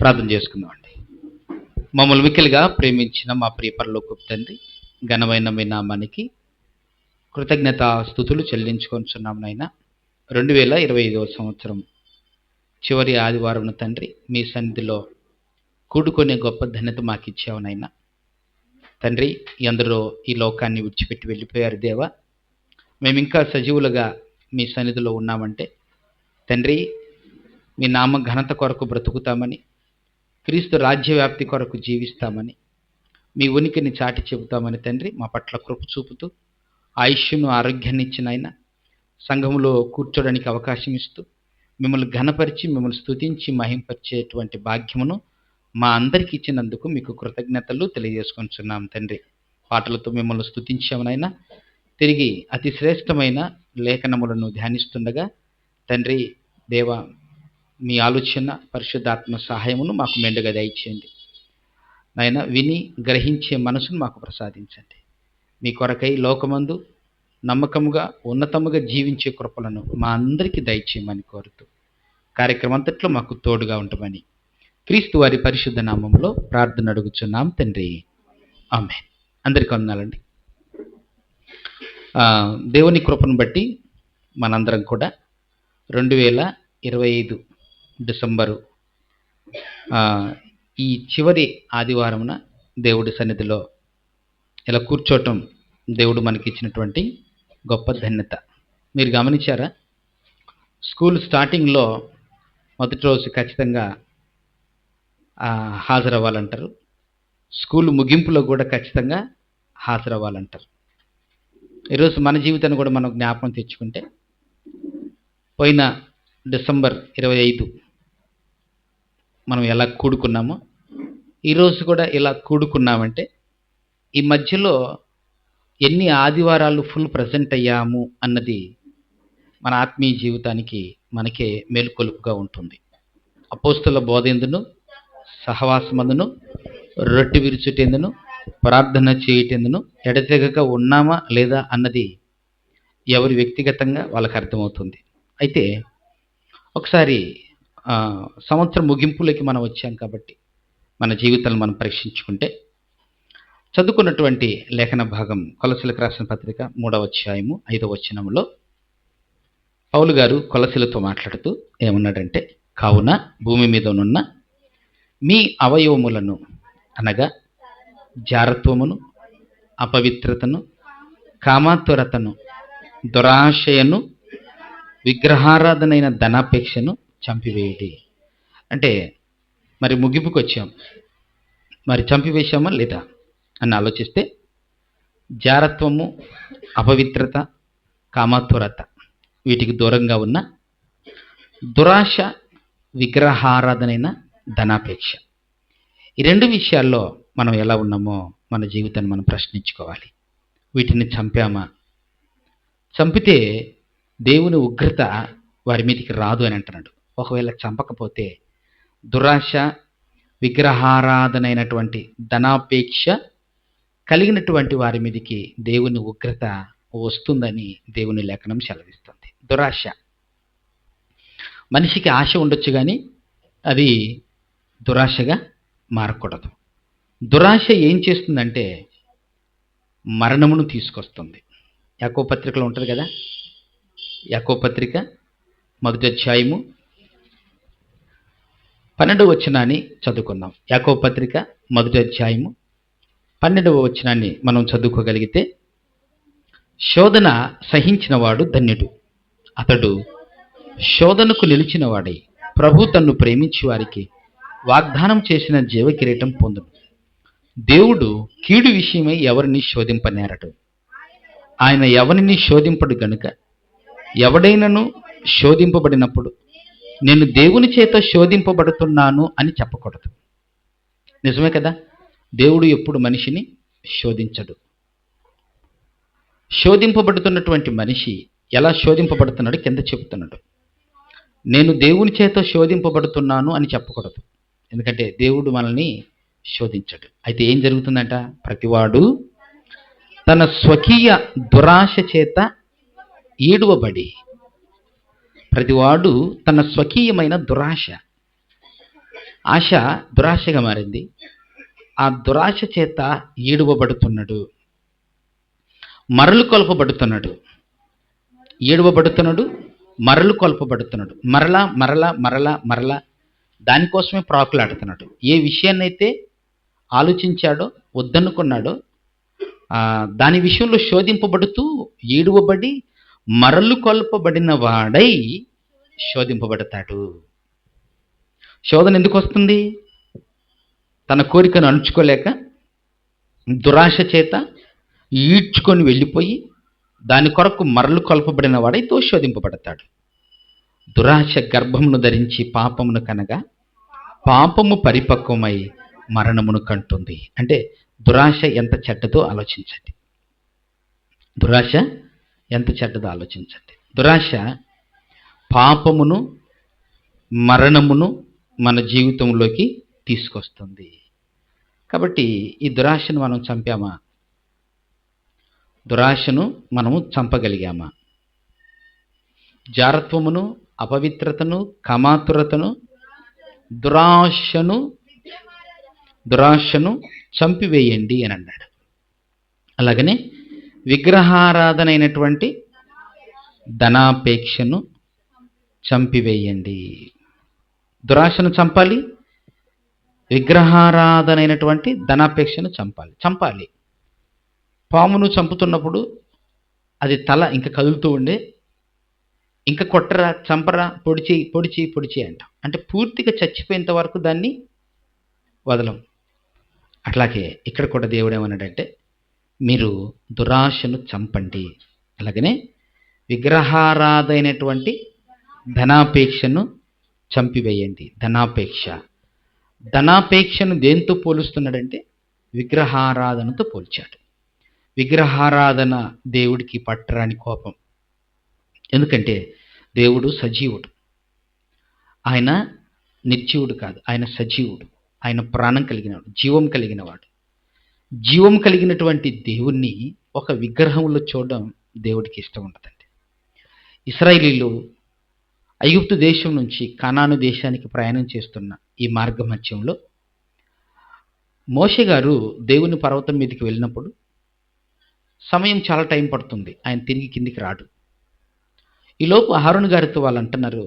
ప్రార్థన చేసుకుందామండి. మమ్మల్ని మిక్కిలిగా ప్రేమించిన మా ప్రియ పరలోకపు తండ్రి, ఘనమైన మీ నామానికి కృతజ్ఞతా స్తుతులు చెల్లించుకొనుచున్నాం నాయనా. 2025వ సంవత్సరం చివరి ఆదివారం తండ్రి, మీ సన్నిధిలో కూడుకునే గొప్ప ధన్యత మాకు ఇచ్చావు నాయనా. తండ్రి, ఎందరో ఈ లోకాన్ని విడిచిపెట్టి వెళ్ళిపోయారు దేవా. మేమింకా సజీవులుగా మీ సన్నిధిలో ఉన్నామంటే తండ్రి, మీ నామ ఘనత కొరకు బ్రతుకుతామని, క్రీస్తు రాజ్యవ్యాప్తి కొరకు జీవిస్తామని, మీ ఉనికిని చాటి చెబుతామని తండ్రి మా పట్ల కృప చూపుతూ ఆయుష్ను ఆరోగ్యాన్ని ఇచ్చిన ఆయన సంఘములో కూర్చోడానికి అవకాశం ఇస్తూ మిమ్మల్ని ఘనపరిచి మిమ్మల్ని స్తుతించి మహింపరిచేటువంటి భాగ్యమును మా అందరికి ఇచ్చినందుకు మీకు కృతజ్ఞతలు తెలియజేసుకుంటున్నాం తండ్రి. పాటలతో మిమ్మల్ని స్తుతించామనైనా తిరిగి అతి శ్రేష్టమైన లేఖనములను ధ్యానిస్తుండగా తండ్రి దేవ, మీ ఆలోచన పరిశుద్ధాత్మ సహాయమును మాకు మెండుగా దయచేయండి నాయన. విని గ్రహించే మనసును మాకు ప్రసాదించండి. మీ కొరకై లోకమందు నమ్మకముగా ఉన్నతముగా జీవించే కృపలను మా అందరికీ దయచేయమని కోరుతూ కార్యక్రమం అంతట్లో మాకు తోడుగా ఉండమని క్రీస్తు వారి పరిశుద్ధ నామంలో ప్రార్థన అడుగుచున్నాం తండ్రి, ఆమేన్. అందరికీ వందనాలండి. దేవుని కృపను బట్టి మనందరం కూడా 2025 డిసెంబరు ఈ చివరి ఆదివారమున దేవుడి సన్నిధిలో ఇలా కూర్చోవటం దేవుడు మనకి ఇచ్చినటువంటి గొప్ప ధన్యత. మీరు గమనించారా? స్కూల్ స్టార్టింగ్లో మొదటి రోజు ఖచ్చితంగా హాజరవ్వాలంటారు. స్కూల్ ముగింపులో కూడా ఖచ్చితంగా హాజరవ్వాలంటారు. ఈరోజు మన జీవితాన్ని కూడా మనం జ్ఞాపకం తెచ్చుకుంటే, పోయిన డిసెంబర్ 25 మనం ఎలా కూడుకున్నామో ఈరోజు కూడా ఇలా కూడుకున్నామంటే ఈ మధ్యలో ఎన్ని ఆదివారాలు ఫుల్ ప్రజెంట్ అయ్యాము అన్నది మన ఆత్మీయ జీవితానికి మనకే మేలుకొలుపుగా ఉంటుంది. అపోస్తుల బోధేందును, సహవాసమందును, రొట్టె విరుచుటేందును, ప్రార్థన చేయటేందును ఎడతెగక ఉన్నామా లేదా అన్నది ఎవరి వ్యక్తిగతంగా వాళ్ళకి అర్థమవుతుంది. అయితే ఒకసారి సంవత్సరం ముగింపులోకి మనం వచ్చాం కాబట్టి మన జీవితాలను మనం పరీక్షించుకుంటే, చదువుకున్నటువంటి లేఖన భాగం కొలసీలకు రాసిన పత్రిక 3వ అధ్యాయము 5వ వచనంలో పౌలు గారు కొలసీలతో మాట్లాడుతూ ఏమన్నాడంటే, కావున భూమి మీదనున్న మీ అవయవములను అనగా జారత్వమును, అపవిత్రతను, కామాతురతను, దురాశయను, విగ్రహారాధనైన ధనాపేక్షను చంపివేయడి. అంటే మరి ముగింపుకు వచ్చాం, మరి చంపివేశామా లేదా అని ఆలోచిస్తే, జారత్వము, అపవిత్రత, కామాతురత వీటికి దూరంగా ఉన్న దురాశ, విగ్రహారాధనైన ధనాపేక్ష, ఈ రెండు విషయాల్లో మనం ఎలా ఉన్నామో మన జీవితాన్ని మనం ప్రశ్నించుకోవాలి. వీటిని చంపామా? చంపితే దేవుని ఉగ్రత వారి మీదకి రాదు అని అంటున్నాడు. ఒకవేళ చంపకపోతే దురాశ, విగ్రహారాధనైనటువంటి ధనాపేక్ష కలిగినటువంటి వారి మీదకి దేవుని ఉగ్రత వస్తుందని దేవుని లేఖనం సెలవిస్తుంది. దురాశ, మనిషికి ఆశ ఉండొచ్చు కానీ అది దురాశగా మారకూడదు. దురాశ ఏం చేస్తుందంటే మరణమును తీసుకొస్తుంది. యాకోబు పత్రికలో ఉంటుంది కదా, యాకోబు పత్రిక 1వ అధ్యాయము 12వ వచనాన్ని చదువుకుందాం. యాకోబు పత్రిక 1వ అధ్యాయము 12వ వచనాన్ని మనం చదువుకోగలిగితే, శోధన సహించినవాడు ధన్యుడు, అతడు శోధనకు నిలిచిన వాడై ప్రభు తన్ను ప్రేమించి వారికి వాగ్దానం చేసిన జీవ కిరీటం పొందును. దేవుడు కీడు విషయమై ఎవరిని శోధింపనేరడు, ఆయన ఎవరిని శోధింపడు గనుక ఎవడైనను శోధింపబడినప్పుడు నేను దేవుని చేత శోధింపబడుతున్నాను అని చెప్పకూడదు. నిజమే కదా, దేవుడు ఎప్పుడు మనిషిని శోధించడు. శోధింపబడుతున్నటువంటి మనిషి ఎలా శోధింపబడుతున్నాడు కింద చెబుతున్నాడు. నేను దేవుని చేత శోధింపబడుతున్నాను అని చెప్పకూడదు, ఎందుకంటే దేవుడు మనల్ని శోధించడు. అయితే ఏం జరుగుతుందంట, ప్రతివాడు తన స్వకీయ దురాశ చేత ఈడువబడి, ప్రతివాడు తన స్వకీయమైన దురాశ, ఆశ దురాశగా మారింది. ఆ దురాశ చేత ఈడువబడుతున్నాడు, మరలు కొల్పబడుతున్నాడు. ఏడువబడుతున్నాడు, మరలు కొల్పబడుతున్నాడు. మరలా మరలా మరలా మరలా దానికోసమే ప్రాకులాడుతున్నాడు. ఏ విషయాన్నైతే ఆలోచించాడో, వద్దనుకున్నాడో దాని విషయంలో శోధింపబడుతూ, ఏడువబడి, మరలు కొల్పబడిన వాడై శోధింపబడతాడు. శోధన ఎందుకు వస్తుంది? తన కోరికను అణుచుకోలేక దురాశ చేత ఈడ్చుకొని వెళ్ళిపోయి దాని కొరకు మరలు కొల్పబడిన వాడైతో శోధింపబడతాడు. దురాశ గర్భమును ధరించి పాపమును కనగా పాపము పరిపక్వమై మరణమును కంటుంది. అంటే దురాశ ఎంత చెడ్డదో ఆలోచించండి. దురాశ ఎంత చెడ్డదో ఆలోచించండి. దురాశ పాపమును, మరణమును మన జీవితంలోకి తీసుకొస్తుంది. కాబట్టి ఈ దురాశను మనం చంపామా? దురాశను మనము చంపగలిగామా? జారత్వమును, అపవిత్రతను, కామాతురతను, దురాశను చంపివేయండి అని అన్నాడు. అలాగనే విగ్రహారాధన అయినటువంటి ధనాపేక్షను చంపివేయండి. దురాశను చంపాలి, విగ్రహారాధన అయినటువంటి ధనాపేక్షను చంపాలి. పామును చంపుతున్నప్పుడు అది తల ఇంకా కదులుతూ ఉండే, ఇంకా కొట్టరా, చంపరా, పొడిచి అంటాం. అంటే పూర్తిగా చచ్చిపోయేంత వరకు దాన్ని వదలం. అట్లాగే ఇక్కడ కూడా దేవుడు ఏమన్నాడంటే, మీరు దురాశను చంపండి. అలాగనే విగ్రహారాధైనటువంటి ధనాపేక్షను చంపివేయండి. ధనాపేక్షను దేంతో పోలుస్తున్నాడంటే విగ్రహారాధనతో పోల్చాడు. విగ్రహారాధన దేవుడికి పట్టరాని కోపం. ఎందుకంటే దేవుడు సజీవుడు, ఆయన నిర్జీవుడు కాదు, ఆయన సజీవుడు, ఆయన ప్రాణం కలిగినవాడు, జీవం కలిగినవాడు. జీవం కలిగినటువంటి దేవుణ్ణి ఒక విగ్రహంలో చూడడం దేవుడికి ఇష్టం ఉండదండి. ఇశ్రాయేలీయులు ఐగుప్తు దేశం నుంచి కనాను దేశానికి ప్రయాణం చేస్తున్న ఈ మార్గ మధ్యంలో మోషే గారు దేవుని పర్వతం మీదకి వెళ్ళినప్పుడు సమయం చాలా టైం పడుతుంది, ఆయన తిరిగి కిందికి రాడు. ఈలోపు అహరోను గారితో వాళ్ళు అంటున్నారు,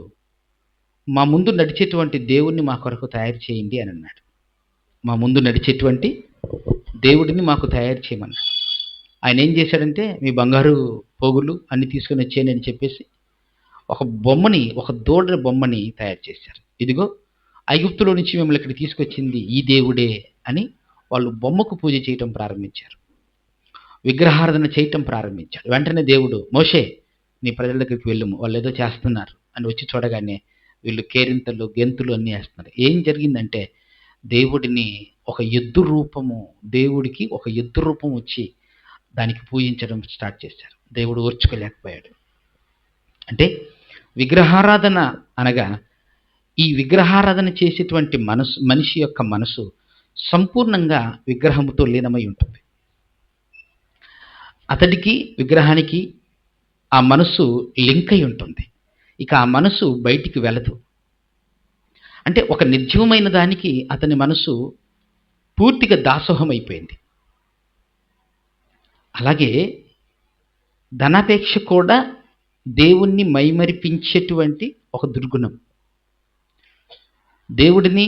మా ముందు నడిచేటువంటి దేవుణ్ణి మా కొరకు తయారు చేయండి అని అన్నాడు. మా ముందు నడిచేటువంటి దేవుడిని మాకు తయారు చేయమన్నాడు. ఆయన ఏం చేశాడంటే, మీ బంగారు పోగులు అన్ని తీసుకొని వచ్చేయండి అని చెప్పేసి ఒక బొమ్మని, ఒక దూడ బొమ్మని తయారు చేశారు. ఇదిగో ఐగుప్తులో నుంచి మిమ్మల్ని ఇక్కడ తీసుకొచ్చింది ఈ దేవుడే అని వాళ్ళు బొమ్మకు పూజ చేయటం ప్రారంభించారు, విగ్రహారాధన చేయటం ప్రారంభించాడు. వెంటనే దేవుడు, మోషే నీ ప్రజల దగ్గరికి వెళ్ళము, వాళ్ళు ఏదో చేస్తున్నారు అని వచ్చి చూడగానే వీళ్ళు కేరింతలు, గెంతులు అన్నీ వేస్తున్నారు. ఏం జరిగిందంటే దేవుడికి ఒక ఎద్దు రూపం వచ్చి దానికి పూజించడం స్టార్ట్ చేశారు. దేవుడు ఓర్చుకోలేకపోయాడు. అంటే విగ్రహారాధన అనగా ఈ విగ్రహారాధన చేసేటువంటి మనిషి యొక్క మనసు సంపూర్ణంగా విగ్రహముతో లీనమై ఉంటుంది. అతడికి విగ్రహానికి ఆ మనసు లింక్ అయి ఉంటుంది. ఇక ఆ మనసు బయటికి వెళ్ళదు. అంటే ఒక నిర్జీవమైన దానికి అతని మనసు పూర్తిగా దాసోహం అయిపోయింది. అలాగే ధనాపేక్ష కూడా దేవుణ్ణి మైమరిపించేటువంటి ఒక దుర్గుణం. దేవుడిని,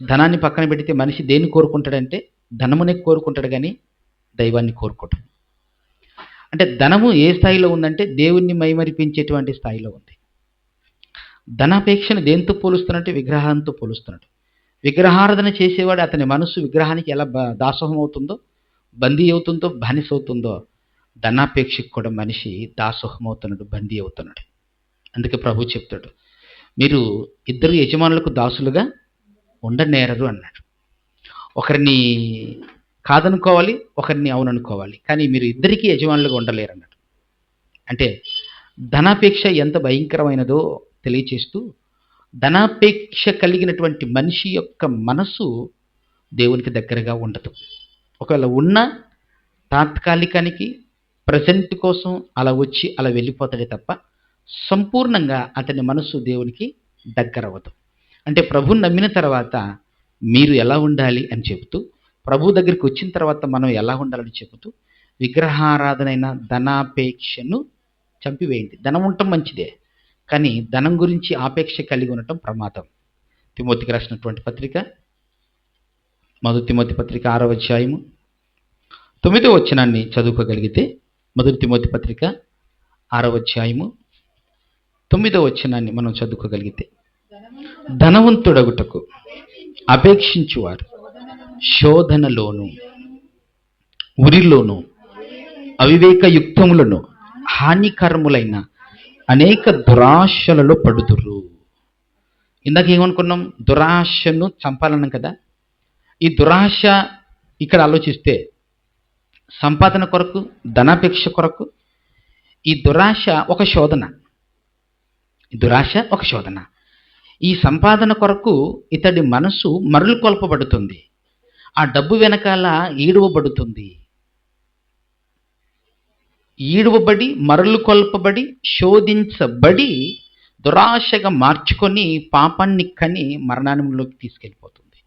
ధనాన్ని పక్కన పెడితే మనిషి దేన్ని కోరుకుంటాడంటే ధనమునే కోరుకుంటాడు, కానీ దైవాన్ని కోరుకోడు. అంటే ధనము ఏ స్థాయిలో ఉందంటే దేవుణ్ణి మైమరిపించేటువంటి స్థాయిలో ఉంది. ధనాపేక్షను దేంతో పోలుస్తున్నట్టే విగ్రహంతో పోలుస్తున్నాడు. విగ్రహారాధన చేసేవాడు అతని మనసు విగ్రహానికి ఎలా దాసోహం అవుతుందో, బందీ అవుతుందో, బానిస అవుతుందో, ధనాపేక్షకు కూడా మనిషి దాసోహం అవుతున్నాడు, బందీ అవుతున్నాడు. అందుకే ప్రభు చెప్తాడు, మీరు ఇద్దరు యజమానులకు దాసులుగా ఉండనేరరు అన్నాడు. ఒకరిని కాదనుకోవాలి, ఒకరిని అవుననుకోవాలి, కానీ మీరు ఇద్దరికీ యజమానులుగా ఉండలేరు అన్నాడు. అంటే ధనాపేక్ష ఎంత భయంకరమైనదో తెలియచేస్తూ, ధనాపేక్ష కలిగినటువంటి మనిషి యొక్క మనసు దేవునికి దగ్గరగా ఉండదు. ఒకవేళ ఉన్న తాత్కాలికానికి, ప్రజెంట్ కోసం అలా వచ్చి అలా వెళ్ళిపోతాడే తప్ప సంపూర్ణంగా అతని మనసు దేవునికి దగ్గర అవ్వదు. అంటే ప్రభువుని నమ్మిన తర్వాత మీరు ఎలా ఉండాలి అని చెబుతూ, ప్రభు దగ్గరికి వచ్చిన తర్వాత మనం ఎలా ఉండాలని చెబుతూ, విగ్రహారాధనైన ధనాపేక్షను చంపివేయండి. ధనం ఉండటం మంచిదే, కానీ ధనం గురించి ఆపేక్ష కలిగి ఉండటం ప్రమాదం. తిమోతికి రాసినటువంటి పత్రిక, మొదటి తిమోతి పత్రిక 6వ అధ్యాయము 9వ వచనాన్ని చదువుకోగలిగితే, మొదటి తిమోతి పత్రిక 6వ అధ్యాయము 9వ వచనాన్ని మనం చదువుకోగలిగితే, ధనవంతుడగుటకు అపేక్షించువారు శోధనలోను, ఉరిలోను, అవివేకయుక్తములను, హానికరములైన అనేక దురాశలలో పడుదురు. ఇందాక ఏమనుకున్నాం? దురాశను చంపాలన్నాం కదా. ఈ దురాశ ఇక్కడ ఆలోచిస్తే సంపాదన కొరకు, ధనాపేక్ష కొరకు, ఈ దురాశ ఒక శోధన. దురాశ ఒక శోధన. ఈ సంపాదన కొరకు ఇతడి మనసు మరలు కొల్పబడుతుంది. ఆ డబ్బు వెనకాల ఈడువబడుతుంది. ఈడువబడి, మరలు కొల్పబడి, శోధించబడి, దురాశగా మార్చుకొని పాపాన్ని కని మరణానంలోకి తీసుకెళ్ళిపోతుంది.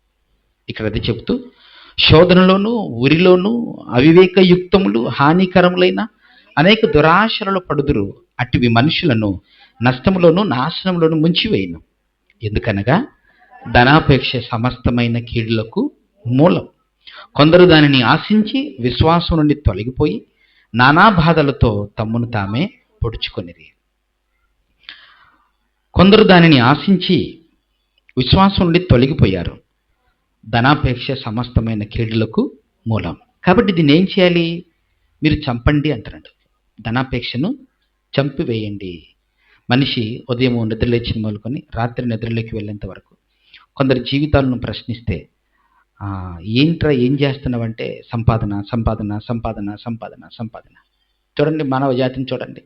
ఇక్కడ అది చెబుతూ, శోధనలోను, ఉరిలోను, అవివేకయుక్తములు, హానికరములైన అనేక దురాశలలో పడుదురు. అటువి మనుషులను నష్టములోను, నాశనములోను ముంచివేయును. ఎందుకనగా ధనాపేక్ష సమస్తమైన కీడులకు మూలం. కొందరు దానిని ఆశించి విశ్వాసం నుండి తొలగిపోయి నానా బాధలతో తమ్మును తామే పొడుచుకొనిరి. కొందరు దానిని ఆశించి విశ్వాసం నుండి తొలగిపోయారు. ధనాపేక్ష సమస్తమైన కీడులకు మూలం. కాబట్టి దీన్ని ఏం చేయాలి? మీరు చంపండి అంటున్నాడు. ధనాపేక్షను చంపివేయండి. మనిషి ఉదయం నిద్రలేచిన మొదలుకొని రాత్రి నిద్రలోకి వెళ్ళేంత వరకు కొందరి జీవితాలను ప్రశ్నిస్తే, ఏంట్రా ఏం చేస్తున్నావంటే సంపాదన, సంపాదన, సంపాదన, సంపాదన, సంపాదన. చూడండి, మానవ జాతిని చూడండి.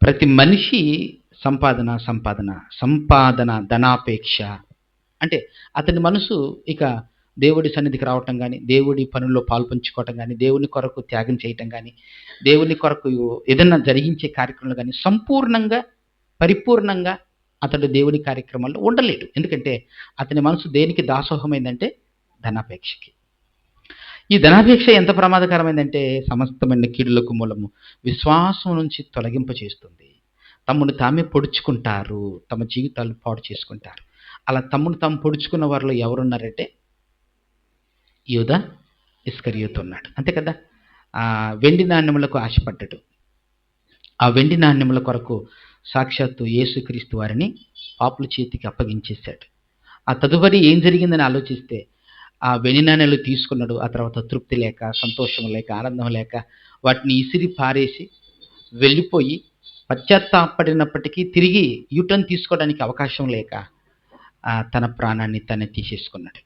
ప్రతి మనిషి సంపాదన, సంపాదన, సంపాదన, ధనాపేక్ష. అంటే అతని మనసు ఇక దేవుడి సన్నిధికి రావటం కానీ, దేవుడి పనుల్లో పాల్పంచుకోవటం కానీ, దేవుని కొరకు త్యాగం చేయటం కానీ, దేవుని కొరకు ఏదన్నా జరిగించే కార్యక్రమాలు కానీ సంపూర్ణంగా, పరిపూర్ణంగా అతడు దేవుని కార్యక్రమాల్లో ఉండలేడు. ఎందుకంటే అతని మనసు దేనికి దాసోహమైందంటే ధనాపేక్షకి. ఈ ధనాపేక్ష ఎంత ప్రమాదకరమైందంటే సమస్తమైన కీడులకు మూలము. విశ్వాసం నుంచి తొలగింపచేస్తుంది. తమ్మును తామే పొడుచుకుంటారు, తమ జీవితాలు పాడు చేసుకుంటారు. అలా తమ్మును తాము పొడుచుకున్న వారిలో ఎవరున్నారంటే యూదా ఇస్కరియోతు ఉన్నాడు. అంతే కదా. వెండి నాణ్యములకు ఆశపడ్డాడు. ఆ వెండి నాణ్యముల కొరకు సాక్షాత్తు యేసుక్రీస్తు వారిని పాపుల చేతికి అప్పగించేశాడు. ఆ తదుపరి ఏం జరిగిందని ఆలోచిస్తే ఆ వెండి నాణ్యాలు తీసుకున్నాడు. ఆ తర్వాత తృప్తి లేక, సంతోషం లేక, ఆనందం లేక వాటిని ఇసిరి పారేసి వెళ్ళిపోయి పశ్చాత్తాపడినప్పటికీ తిరిగి యూటర్న్ తీసుకోవడానికి అవకాశం లేక తన ప్రాణాన్ని తనే తీసేసుకున్నాడు.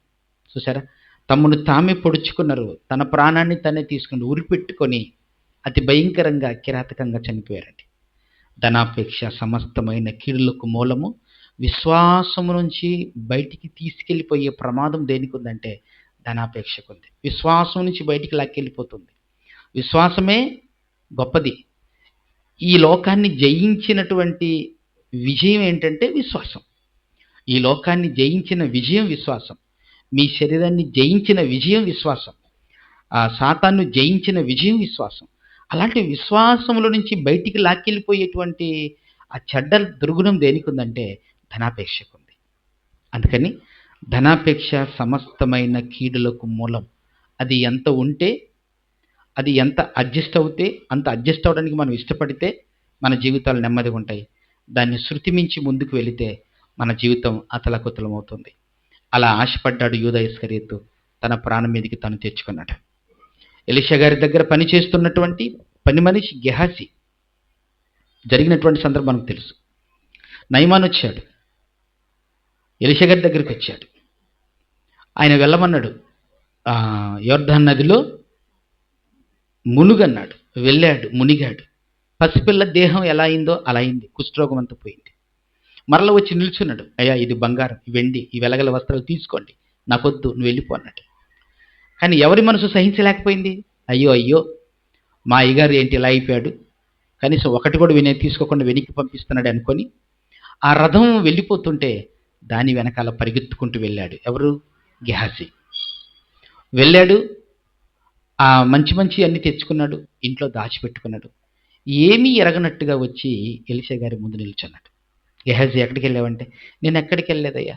చూసారా, తమ్మును తామే పొడుచుకున్నారు, తన ప్రాణాన్ని తనే తీసుకుని ఉరిపెట్టుకొని అతి భయంకరంగా, కిరాతకంగా చనిపోయారండి. ధనాపేక్ష సమస్తమైన కీడులకు మూలము. విశ్వాసము నుంచి బయటికి తీసుకెళ్ళిపోయే ప్రమాదం దేనికి ఉందంటే ధనాపేక్షకు ఉంది. విశ్వాసం నుంచి బయటికి లాక్కెళ్ళిపోతుంది. విశ్వాసమే గొప్పది. ఈ లోకాన్ని జయించినటువంటి విజయం ఏంటంటే విశ్వాసం. ఈ లోకాన్ని జయించిన విజయం విశ్వాసం. మీ శరీరాన్ని జయించిన విజయం విశ్వాసం. సాతాను జయించిన విజయం విశ్వాసం. అలాంటి విశ్వాసముల నుంచి బయటికి లాక్కెళ్ళిపోయేటువంటి ఆ చెడ్డ దుర్గుణం దేనికి ఉందంటే ధనాపేక్షకు ఉంది. అందుకని ధనాపేక్ష సమస్తమైన కీడులకు మూలం. అది ఎంత ఉంటే, అది ఎంత అడ్జస్ట్ అవుతే అంత అడ్జస్ట్ అవ్వడానికి మనం ఇష్టపడితే మన జీవితాలు నెమ్మదిగా ఉంటాయి. దాన్ని శృతి మించి ముందుకు వెళితే మన జీవితం అతలకుతలం అవుతుంది. అలా ఆశపడ్డాడు యూదా ఇస్కరియోతు. తన ప్రాణం మీదకి తను తెచ్చుకున్నాడు. ఎలీషా గారి దగ్గర పనిచేస్తున్నటువంటి పని మనిషి గెహాజీ జరిగినటువంటి సందర్భం మనకు తెలుసు. నయమాను వచ్చాడు, ఎలీషా గారి దగ్గరికి వచ్చాడు. ఆయన వెళ్ళమన్నాడు. యోర్దాను నదిలో మునుగన్నాడు. వెళ్ళాడు, మునిగాడు. పసిపిల్ల దేహం ఎలా అయిందో అలా అయింది. కుష్ఠరోగం అంతా పోయింది. మరల వచ్చి నిల్చున్నాడు. అయ్యా, ఇది బంగారం, వెండి, ఈ వెలగల వస్త్రాలు తీసుకోండి, నాకొద్దు, నువ్వు వెళ్ళిపో అన్నాడు. కానీ ఎవరి మనసు సహించలేకపోయింది. అయ్యో అయ్యో, మా అయ్యగారు ఏంటి ఇలా అయిపోయాడు, కనీసం ఒకటి కూడా తీసుకోకుండా వెనక్కి పంపిస్తున్నాడు అనుకొని ఆ రథం వెళ్ళిపోతుంటే దాని వెనకాల పరిగెత్తుకుంటూ వెళ్ళాడు. ఎవరు? గెహాజీ. వెళ్ళాడు, ఆ మంచి మంచి అన్ని తెచ్చుకున్నాడు, ఇంట్లో దాచిపెట్టుకున్నాడు. ఏమీ ఎరగనట్టుగా వచ్చి ఎలీషా గారి ముందు నిల్చున్నాడు. గెహాజీ, ఎక్కడికి వెళ్ళావంటే, నేను ఎక్కడికి వెళ్ళలేదయ్యా.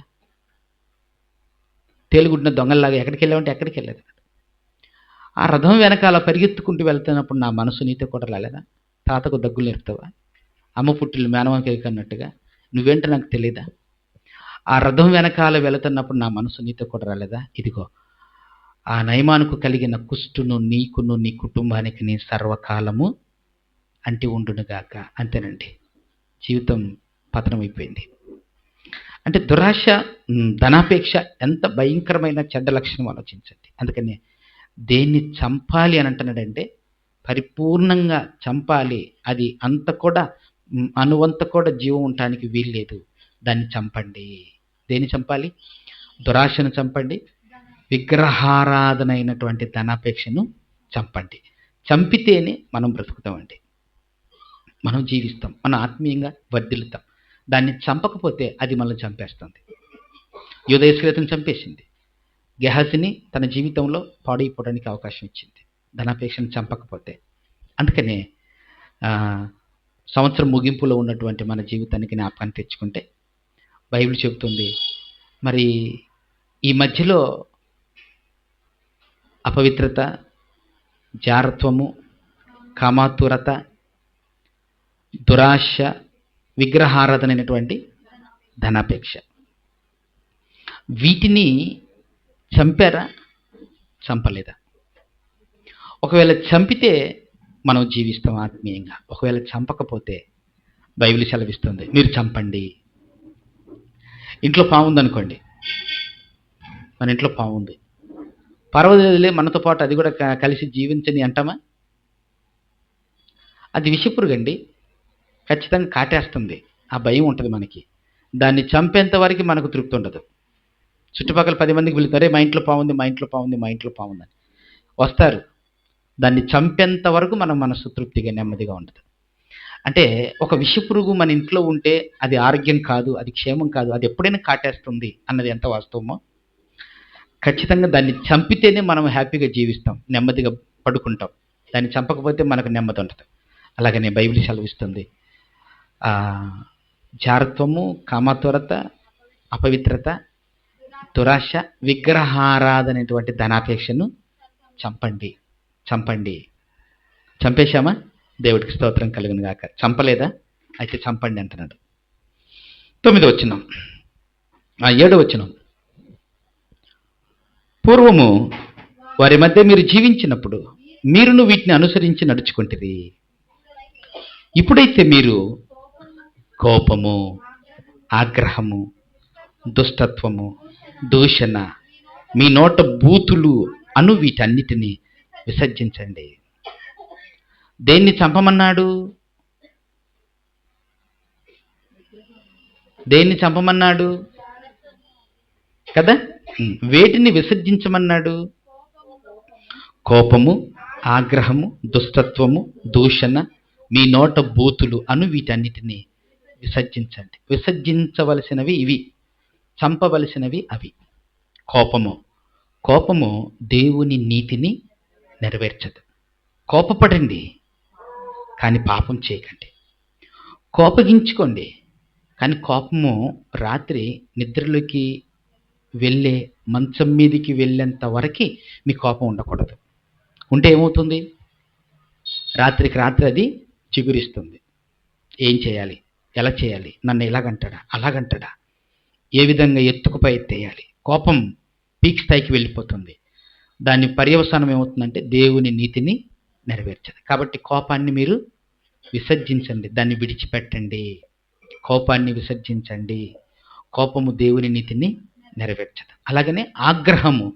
తేలుగుడ్డిన దొంగల్లాగా ఎక్కడికి వెళ్ళావంటే, ఎక్కడికి వెళ్ళలేదు. ఆ రథం వెనకాల పరిగెత్తుకుంటూ వెళ్తున్నప్పుడు నా మనసు నీతో కూడా రాలేదా? తాతకు దగ్గులు నేర్పుతావా? అమ్మ పుట్టిల్లు మేనమామకి అన్నట్టుగా నువ్వేంటో నాకు తెలియదా? ఆ రథం వెనకాల వెళుతున్నప్పుడు నా మనసు నీతో కూడా రాలేదా? ఇదిగో ఆ నయమానుకు కలిగిన కుష్టును నీకును నీ కుటుంబానికి నీ సర్వకాలము అంటి ఉండునుగాక. అంతేనండి, జీవితం పతనమైపోయింది. అంటే దురాశ, ధనాపేక్ష ఎంత భయంకరమైన చెడ్డ లక్షణం ఆలోచించండి. అందుకని దేన్ని చంపాలి అని అంటున్నాడంటే, పరిపూర్ణంగా చంపాలి. అది అంత కూడా అణువంత కూడా జీవం ఉండటానికి వీల్లేదు. దాన్ని చంపండి. దేన్ని చంపాలి? దురాశను చంపండి, విగ్రహారాధన అయినటువంటి ధనాపేక్షను చంపండి. చంపితేనే మనం బ్రతుకుతామండి, మనం జీవిస్తాం, మనం ఆత్మీయంగా వర్ధిల్లుతాం. దాన్ని చంపకపోతే అది మనల్ని చంపేస్తుంది. యూదయస్క్రియతను చంపేసింది, గెహాజీని తన జీవితంలో పాడైపోవడానికి అవకాశం ఇచ్చింది, ధనాపేక్షను చంపకపోతే. అందుకనే సంవత్సరం ముగింపులో ఉన్నటువంటి మన జీవితానికి జ్ఞాపకాన్ని తెచ్చుకుంటే బైబిల్ చెబుతుంది, మరి ఈ మధ్యలో అపవిత్రత, జారత్వము, కామాతురత, దురాశ, విగ్రహారాధన అయినటువంటి ధనాపేక్ష, వీటిని చంపారా? చంపలేదా? ఒకవేళ చంపితే మనం జీవిస్తాం ఆత్మీయంగా. ఒకవేళ చంపకపోతే బైబిల్ సెలవిస్తుంది, మీరు చంపండి. ఇంట్లో పాము ఉందనుకోండి, మన ఇంట్లో పాము ఉంది, పర్వాలేదులే మనతో పాటు అది కూడా కలిసి జీవించని అంటామా? అది విషపురుగండి, ఖచ్చితంగా కాటేస్తుంది. ఆ భయం ఉంటుంది మనకి. దాన్ని చంపేంత వరకు మనకు తృప్తి ఉండదు. చుట్టుపక్కల 10 మందికి వెళుతారే, మా ఇంట్లో పావుంది, మా ఇంట్లో పావుంది, మా ఇంట్లో పావుందని వస్తారు. దాన్ని చంపేంత వరకు మన మనసు తృప్తిగా నెమ్మదిగా ఉండదు. అంటే ఒక విషపురుగు మన ఇంట్లో ఉంటే అది ఆరోగ్యం కాదు, అది క్షేమం కాదు, అది ఎప్పుడైనా కాటేస్తుంది అన్నది ఎంత వాస్తవమో, ఖచ్చితంగా దాన్ని చంపితేనే మనం హ్యాపీగా జీవిస్తాం, నెమ్మదిగా పడుకుంటాం. దాన్ని చంపకపోతే మనకు నెమ్మది ఉండదు. అలాగనే బైబిల్ సెలవిస్తుంది, జారత్వము, కామత్వరత, అపవిత్రత, దురాశ, విగ్రహారాధనటువంటి ధనాపేక్షను చంపండి. చంపండి. చంపేశామా? దేవుడికి స్తోత్రం కలుగును గాక. చంపలేదా? అయితే చంపండి అంటున్నాడు. 9వ వచనం, 7వ వచనం, పూర్వము వారి మధ్య మీరు జీవించినప్పుడు మీరును వీటిని అనుసరించి నడుచుకుంటురి. ఇప్పుడైతే మీరు కోపము, ఆగ్రహము, దుష్టత్వము, దూషణ, మీ నోట బూతులు అను వీటన్నిటిని విసర్జించండి. దేన్ని చంపమన్నాడు? దేన్ని చంపమన్నాడు కదా? వేటిని విసర్జించమన్నాడు? కోపము, ఆగ్రహము, దుష్టత్వము, దూషణ, మీ నోట బూతులు అను వీటన్నిటిని విసర్జించండి. విసర్జించవలసినవి ఇవి, చంపవలసినవి అవి. కోపము దేవుని నీతిని నెరవేర్చదు. కోపపడండి కానీ పాపం చేయకండి. కోపగించుకోండి కానీ కోపము రాత్రి నిద్రలోకి వెళ్ళే, మంచం మీదికి వెళ్ళేంత వరకు మీ కోపం ఉండకూడదు. ఉంటే ఏమవుతుంది? రాత్రికి రాత్రి అది చిగురిస్తుంది. ఏం చేయాలి, ఎలా చేయాలి, నన్ను ఇలాగంటాడా, అలాగంటాడా, ఏ విధంగా ఎత్తుకుపై ఎత్తేయాలి, కోపం పీక్ స్థాయికి వెళ్ళిపోతుంది. దాని పర్యవసానం ఏమవుతుందంటే దేవుని నీతిని నెరవేర్చదు. కాబట్టి కోపాన్ని మీరు విసర్జించండి, దాన్ని విడిచిపెట్టండి. కోపాన్ని విసర్జించండి. కోపము దేవుని నీతిని నెరవేర్చదు. అలాగనే ఆగ్రహము,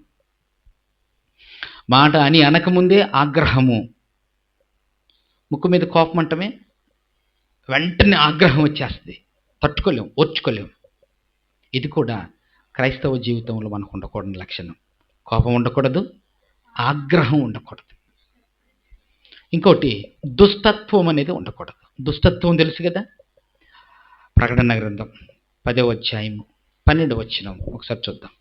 మాట అని అనకముందే ఆగ్రహము, ముక్కు మీద కోపం అంటమే వెంటనే ఆగ్రహం వచ్చేస్తుంది, తట్టుకోలేం, ఓర్చుకోలేం. ఇది కూడా క్రైస్తవ జీవితంలో మనకు ఉండకూడని లక్షణం. కోపం ఉండకూడదు, ఆగ్రహం ఉండకూడదు. ఇంకోటి దుష్టత్వం అనేది ఉండకూడదు. దుష్టత్వం తెలుసు కదా, ప్రకటన గ్రంథం 10వ అధ్యాయము 12వ వచనం ఒకసారి చూద్దాం.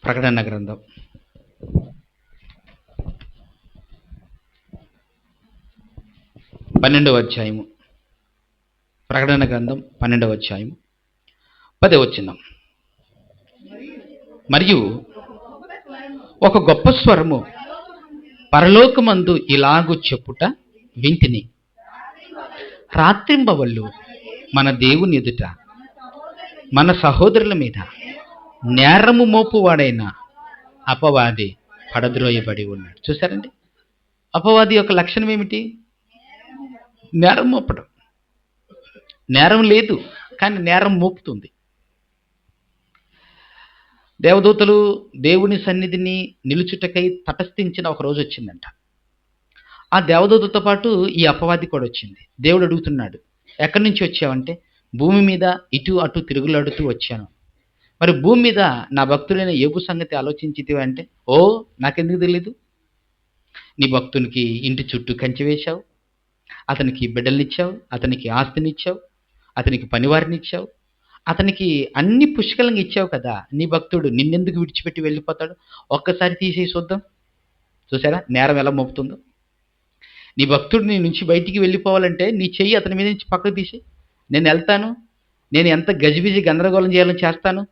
ప్రకటన గ్రంథం 12వ అధ్యాయము. ప్రకటన గ్రంథం 12వ అధ్యాయం 10వ వచనం. మరియు ఒక గొప్ప స్వరము పరలోకమందు ఇలాగు చెప్పుట వింటిని, రాత్రింబవళ్ళు మన దేవుని ఎదుట మన సహోదరుల మీద నేరము మోపువాడైన అపవాది పడద్రోయబడి ఉన్నాడు. చూసారండి, అపవాది యొక్క లక్షణం ఏమిటి? నేరం మోపడం. నేరం లేదు, కానీ నేరం మోపుతుంది. దేవదూతలు దేవుని సన్నిధిని నిలుచుటకై తటస్థించిన ఒక రోజు వచ్చిందంట. ఆ దేవదూతతో పాటు ఈ అపవాది కూడా వచ్చింది. దేవుడు అడుగుతున్నాడు, ఎక్కడి నుంచి వచ్చావంటే, భూమి మీద ఇటు అటు తిరుగులాడుతూ వచ్చాను. మరి భూమి మీద నా భక్తుడైన యోబు సంగతి ఆలోచించితివా అంటే, ఓ నాకెందుకు తెలీదు? నీ భక్తునికి ఇంటి చుట్టూ కంచె వేశావు, అతనికి బిడ్డలనిచ్చావు, అతనికి ఆస్తినిచ్చావు, అతనికి పనివారిని ఇచ్చావు, అతనికి అన్ని పుష్కలంగా ఇచ్చావు కదా. నీ భక్తుడు నిన్నెందుకు విడిచిపెట్టి వెళ్ళిపోతాడు? ఒక్కసారి తీసేసి చూద్దాం. చూసారా నేరం ఎలా మోపుతుందో? నీ భక్తుడు నీ నుంచి బయటికి వెళ్ళిపోవాలంటే నీ చెయ్యి అతని మీద నుంచి పక్కకు తీసి, నేను వెళ్తాను, నేను ఎంత గజిబిజి గందరగోళం చేయాలని చేస్తాను,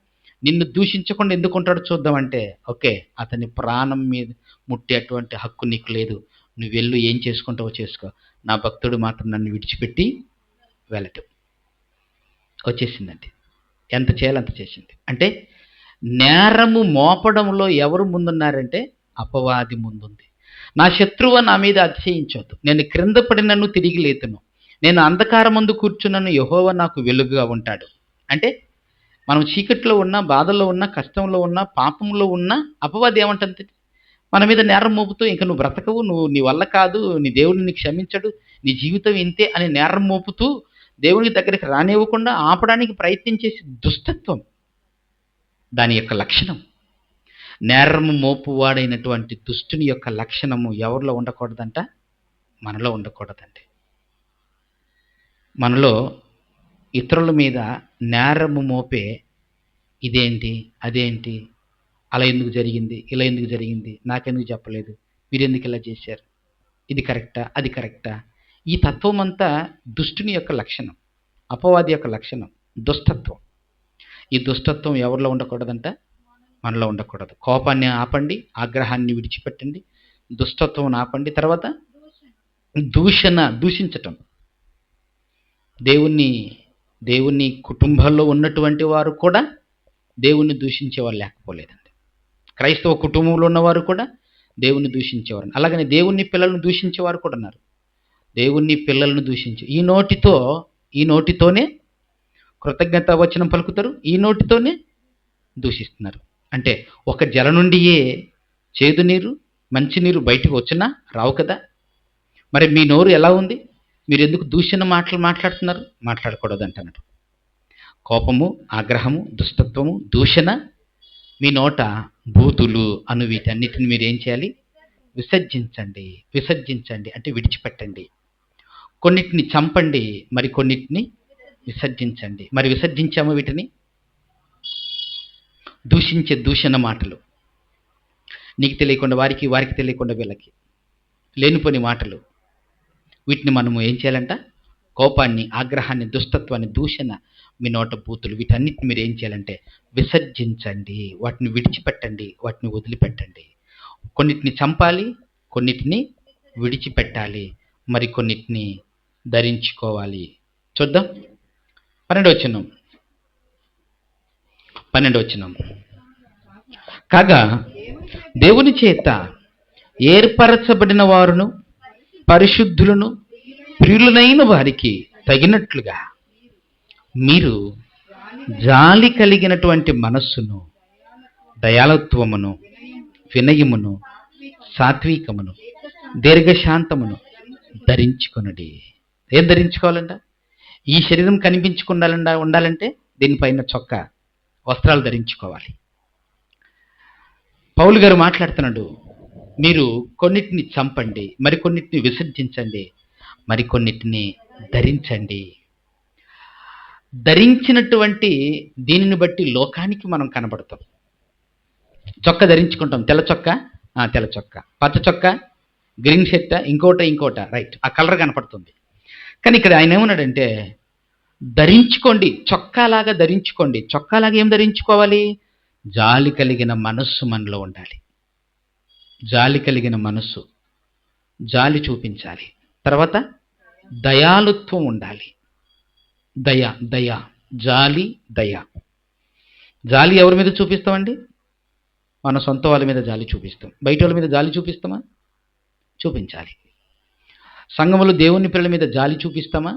నిన్ను దూషించకుండా ఎందుకు ఉంటాడో చూద్దామంటే, ఓకే, అతని ప్రాణం మీద ముట్టేటువంటి హక్కు నీకు లేదు, నువ్వు వెళ్ళు, ఏం చేసుకుంటావో చేసుకో, నా భక్తుడు మాత్రం నన్ను విడిచిపెట్టి వెళ్ళటం. వచ్చేసిందండి, ఎంత చేయాలో అంత చేసింది. అంటే నేరము మోపడంలో ఎవరు ముందున్నారంటే అపవాది ముందుంది. నా శత్రువు నా మీద అతిశయించవద్దు, నేను క్రింద పడినను తిరిగి లేతును, నేను అంధకారమందు కూర్చున్నను, యెహోవా నాకు వెలుగుగా ఉంటాడు. అంటే మనం చీకట్లో ఉన్నా, బాధల్లో ఉన్నా, కష్టంలో ఉన్నా, పాపంలో ఉన్నా అపవాది ఏమంటుంది? మన మీద నేరం మోపుతూ, ఇంకా నువ్వు బ్రతకవు, నువ్వు నీ వల్ల కాదు, నీ దేవుడిని నీకు క్షమించడు, నీ జీవితం ఇంతే అని నేరం మోపుతూ దేవుని దగ్గరికి రానివ్వకుండా ఆపడానికి ప్రయత్నం చేసే దుష్టత్వం దాని యొక్క లక్షణం. నేరము మోపువాడైనటువంటి దుష్టుని యొక్క లక్షణము ఎవరిలో ఉండకూడదంట? మనలో ఉండకూడదండి. మనలో ఇతరుల మీద నేరము మోపే ఇదేంటి, అదేంటి, అలా ఎందుకు జరిగింది, ఇలా ఎందుకు జరిగింది, నాకెందుకు చెప్పలేదు, మీరు ఎందుకు ఇలా చేశారు, ఇది కరెక్టా, అది కరెక్టా, ఈ తత్వం అంతా దుష్టుని యొక్క లక్షణం, అపవాది యొక్క లక్షణం, దుష్టత్వం. ఈ దుష్టత్వం ఎవరిలో ఉండకూడదంట? మనలో ఉండకూడదు. కోపాన్ని ఆపండి, ఆగ్రహాన్ని విడిచిపెట్టండి, దుష్టత్వం ఆపండి. తర్వాత దూషించటం. దేవుని కుటుంబాల్లో ఉన్నటువంటి వారు కూడా దేవుణ్ణి దూషించేవారు లేకపోలేదండి. క్రైస్తవ కుటుంబంలో ఉన్నవారు కూడా దేవుణ్ణి దూషించేవారు. అలాగనే దేవుని పిల్లలను దూషించేవారు కూడా ఉన్నారు. దేవుని పిల్లలను దూషించే ఈ నోటితోనే కృతజ్ఞత వచనం పలుకుతారు, ఈ నోటితోనే దూషిస్తున్నారు. అంటే ఒక జల నుండియే చేదు నీరు, మంచి నీరు బయటకు వచ్చినా రావు కదా. మరి మీ నోరు ఎలా ఉంది? మీరు ఎందుకు దూషణ మాటలు మాట్లాడుతున్నారు? మాట్లాడకూడదు అంటున్నారు. కోపము, ఆగ్రహము, దుష్టత్వము, దూషణ, మీ నోట బూతులు అను వీటన్నిటిని మీరు ఏం చేయాలి? విసర్జించండి అంటే విడిచిపెట్టండి. కొన్నిటిని చంపండి, మరి కొన్నిటిని విసర్జించండి. మరి విసర్జించాము వీటిని. దూషించే దూషణ మాటలు, నీకు తెలియకుండా వారికి, వారికి తెలియకుండా వీళ్ళకి, లేనిపోని మాటలు, వీటిని మనము ఏం చేయాలంట? కోపాన్ని, ఆగ్రహాన్ని, దుష్టత్వాన్ని, దూషణ, మీ నోట బూతులు, వీటన్నిటిని మీరు ఏం చేయాలంటే విసర్జించండి, వాటిని విడిచిపెట్టండి, వాటిని వదిలిపెట్టండి. కొన్నిటిని చంపాలి, కొన్నిటిని విడిచిపెట్టాలి, మరి కొన్నిటిని ధరించుకోవాలి. చూద్దాం 12వ వచనం. కాగా దేవుని చేత ఏర్పరచబడిన వారును పరిశుద్ధులను ప్రియులనైన వారికి తగినట్లుగా మీరు జాలి కలిగినటువంటి మనస్సును, దయాళత్వమును, వినయమును, సాత్వికమును, దీర్ఘశాంతమును ధరించుకొనుడి. ఏం ధరించుకోవాలంట? ఈ శరీరం కనిపించకుండా ఉండాలంటే దీనిపైన చొక్కా, వస్త్రాలు ధరించుకోవాలి. పౌలు గారు మాట్లాడుతున్నాడు, మీరు కొన్నిటిని చంపండి, మరికొన్నిటిని విసర్జించండి, మరికొన్నిటిని ధరించండి. ధరించినటువంటి దీనిని బట్టి లోకానికి మనం కనబడతాం. చొక్కా ధరించుకుంటాం, తెల్ల చొక్కా, తెల్ల చొక్కా, పచ్చ చొక్కా, గ్రీన్ షర్ట్, ఇంకోట రైట్, ఆ కలర్ కనపడుతుంది. కానీ ఇక్కడ ఆయన ఏమన్నాడంటే ధరించుకోండి, చొక్కాలాగా ధరించుకోండి. చొక్కాలాగా ఏం ధరించుకోవాలి? జాలి కలిగిన మనస్సు మనలో ఉండాలి. జాలి కలిగిన మనస్సు, జాలి చూపించాలి. తర్వాత దయాళుత్వం ఉండాలి. దయ, జాలి, దయ. జాలి ఎవరి మీద చూపిస్తామండి? మన సొంత వాళ్ళ మీద జాలి చూపిస్తాం. బయట వాళ్ళ మీద జాలి చూపిస్తామా? చూపించాలి. సంఘములో దేవుని పిల్లల మీద జాలి చూపిస్తామా?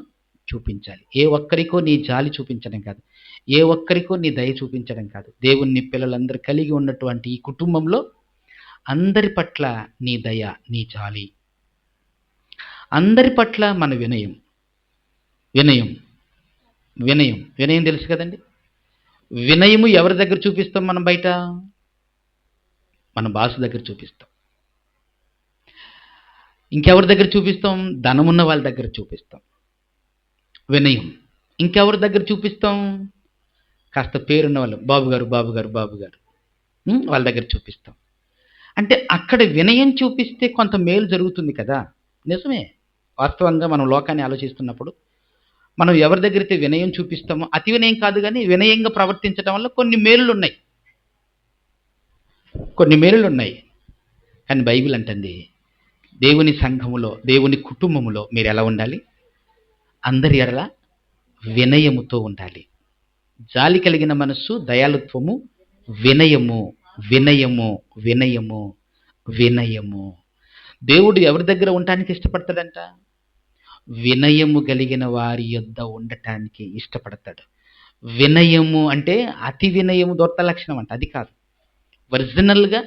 చూపించాలి. ఏ ఒక్కరికో నీ జాలి చూపించడం కాదు, ఏ ఒక్కరికో నీ దయ చూపించడం కాదు, దేవుని పిల్లలందరూ కలిగి ఉన్నటువంటి ఈ కుటుంబంలో అందరి పట్ల నీ దయ, నీ జాలి, అందరి పట్ల మన వినయం. వినయం తెలుసు కదండి. వినయము ఎవరి దగ్గర చూపిస్తాం? మనం బయట మన బాస్ దగ్గర చూపిస్తాం. ఇంకెవరి దగ్గర చూపిస్తాం? ధనమున్న వాళ్ళ దగ్గర చూపిస్తాం వినయం. ఇంకెవరి దగ్గర చూపిస్తాం? కాస్త పేరున్న వాళ్ళు, బాబు గారు వాళ్ళ దగ్గర చూపిస్తాం. అంటే అక్కడ వినయం చూపిస్తే కొంత మేలు జరుగుతుంది కదా. నిజమే. వాస్తవంగా మనం లోకాన్ని ఆలోచిస్తున్నప్పుడు మనం ఎవరి దగ్గర అయితే వినయం చూపిస్తామో, అతి వినయం కాదు కానీ వినయంగా ప్రవర్తించడం వల్ల కొన్ని మేలులు ఉన్నాయి. కానీ బైబిల్ అంటుంది దేవుని సంఘములో, దేవుని కుటుంబములో మీరు ఎలా ఉండాలి? అందరి ఎడల వినయముతో ఉండాలి. జాలి కలిగిన మనస్సు, దయాళుత్వము, వినయము. దేవుడు ఎవరి దగ్గర ఉండటానికి ఇష్టపడతాడంట? వినయము కలిగిన వారి యొద్ద ఉండటానికి ఇష్టపడతాడు. వినయము అంటే అతి వినయము దొరత లక్షణం అంట, అది కాదు. ఒరిజినల్గా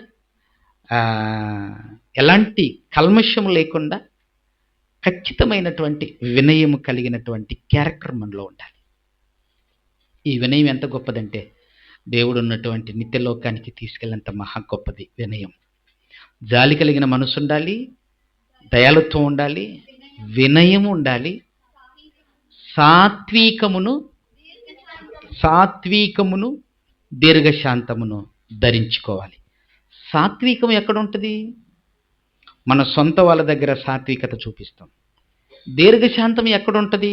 ఎలాంటి కల్మషం లేకుండా ఖచ్చితమైనటువంటి వినయము కలిగినటువంటి క్యారెక్టర్ మనలో ఉండాలి. ఈ వినయం ఎంత గొప్పదంటే దేవుడు ఉన్నటువంటి నిత్యలోకానికి తీసుకెళ్ళినంత మహా గొప్పది వినయం. జాలి కలిగిన మనసు ఉండాలి, దయాళుత్వం ఉండాలి, వినయము ఉండాలి, సాత్వికమును దీర్ఘశాంతమును ధరించుకోవాలి. సాత్వికం ఎక్కడ ఉంటుంది? మన సొంత వాళ్ళ దగ్గర సాత్వికత చూపిస్తాం. దీర్ఘశాంతం ఎక్కడ ఉంటుంది?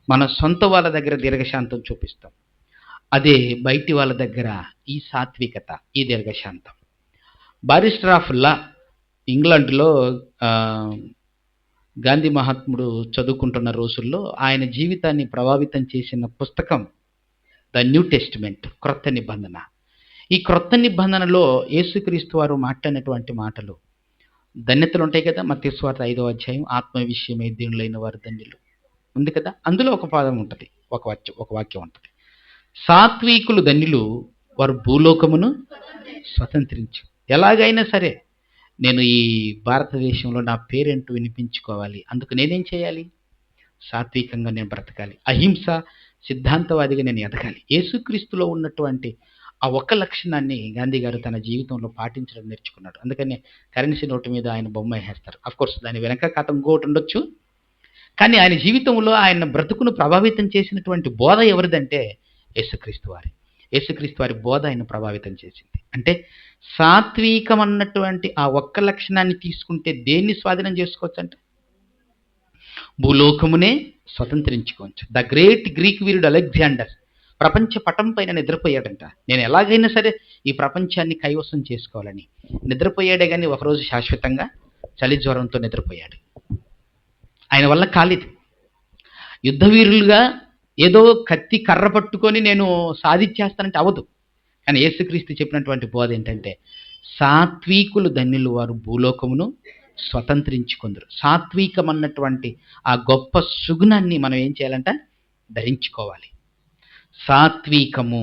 మన సొంత వాళ్ళ దగ్గర దీర్ఘశాంతం చూపిస్తాం. అదే బయటి వాళ్ళ దగ్గర ఈ సాత్వికత, ఈ దీర్ఘశాంతం. బారిస్టర్ ఆఫ్ లా ఇంగ్లాండ్లో గాంధీ మహాత్ముడు చదువుకుంటున్న రోజుల్లో ఆయన జీవితాన్ని ప్రభావితం చేసిన పుస్తకం ద న్యూ టెస్టిమెంట్, క్రొత్త నిబంధన. ఈ క్రొత్త నిబంధనలో యేసుక్రీస్తు వారు మాట్లాడినటువంటి మాటలు, ధన్యతలు ఉంటాయి కదా. మత్తయి సువార్త 5వ అధ్యాయం, ఆత్మ విషయమై దీనులైన వారు ధన్యులు ఉంది కదా. అందులో ఒక పాదం ఉంటుంది, ఒక వాక్యం ఉంటుంది, సాత్వికులు ధన్యులు వారు భూలోకమును స్వతంత్రించు. ఎలాగైనా సరే నేను ఈ భారతదేశంలో నా పేరెంటు వినిపించుకోవాలి, అందుకు నేనేం చేయాలి? సాత్వికంగా నేను బ్రతకాలి, అహింస సిద్ధాంతవాదిగా నేను ఎదగాలి. యేసుక్రీస్తులో ఉన్నటువంటి ఆ ఒక్క లక్షణాన్ని గాంధీ గారు తన జీవితంలో పాటించడం నేర్చుకున్నాడు. అందుకని కరెన్సీ నోటు మీద ఆయన బొమ్మ వేస్తారు. అఫ్కోర్స్ దాని వెనక కథ ఇంకోటి ఉండొచ్చు, కానీ ఆయన జీవితంలో ఆయన బ్రతుకును ప్రభావితం చేసినటువంటి బోధ ఎవరిదంటే యేసుక్రీస్తు వారి బోధ ఆయన ప్రభావితం చేసింది. అంటే సాత్వికం అన్నటువంటి ఆ ఒక్క లక్షణాన్ని తీసుకుంటే దేన్ని స్వాధీనం చేసుకోవచ్చు అంటే భూలోకమునే స్వతంత్రించుకోవచ్చు. ద గ్రేట్ గ్రీక్ వీరుడు అలెగ్జాండర్ ప్రపంచ పటం పైన నిద్రపోయాడంట. నేను ఎలాగైనా సరే ఈ ప్రపంచాన్ని కైవసం చేసుకోవాలని నిద్రపోయాడే కానీ ఒకరోజు శాశ్వతంగా చలి జ్వరంతో నిద్రపోయాడు. ఆయన వల్ల కాలేదు. యుద్ధవీరులుగా ఏదో కత్తి కర్ర పట్టుకొని నేను సాధించేస్తానంటే అవదు. కానీ యేసుక్రీస్తు చెప్పినటువంటి బోధ ఏంటంటే సాత్వికులు ధన్యులు వారు భూలోకమును స్వతంత్రించుకుందరు. సాత్వికం అన్నటువంటి ఆ గొప్ప సుగుణాన్ని మనం ఏం చేయాలంట? ధరించుకోవాలి. సాత్వికము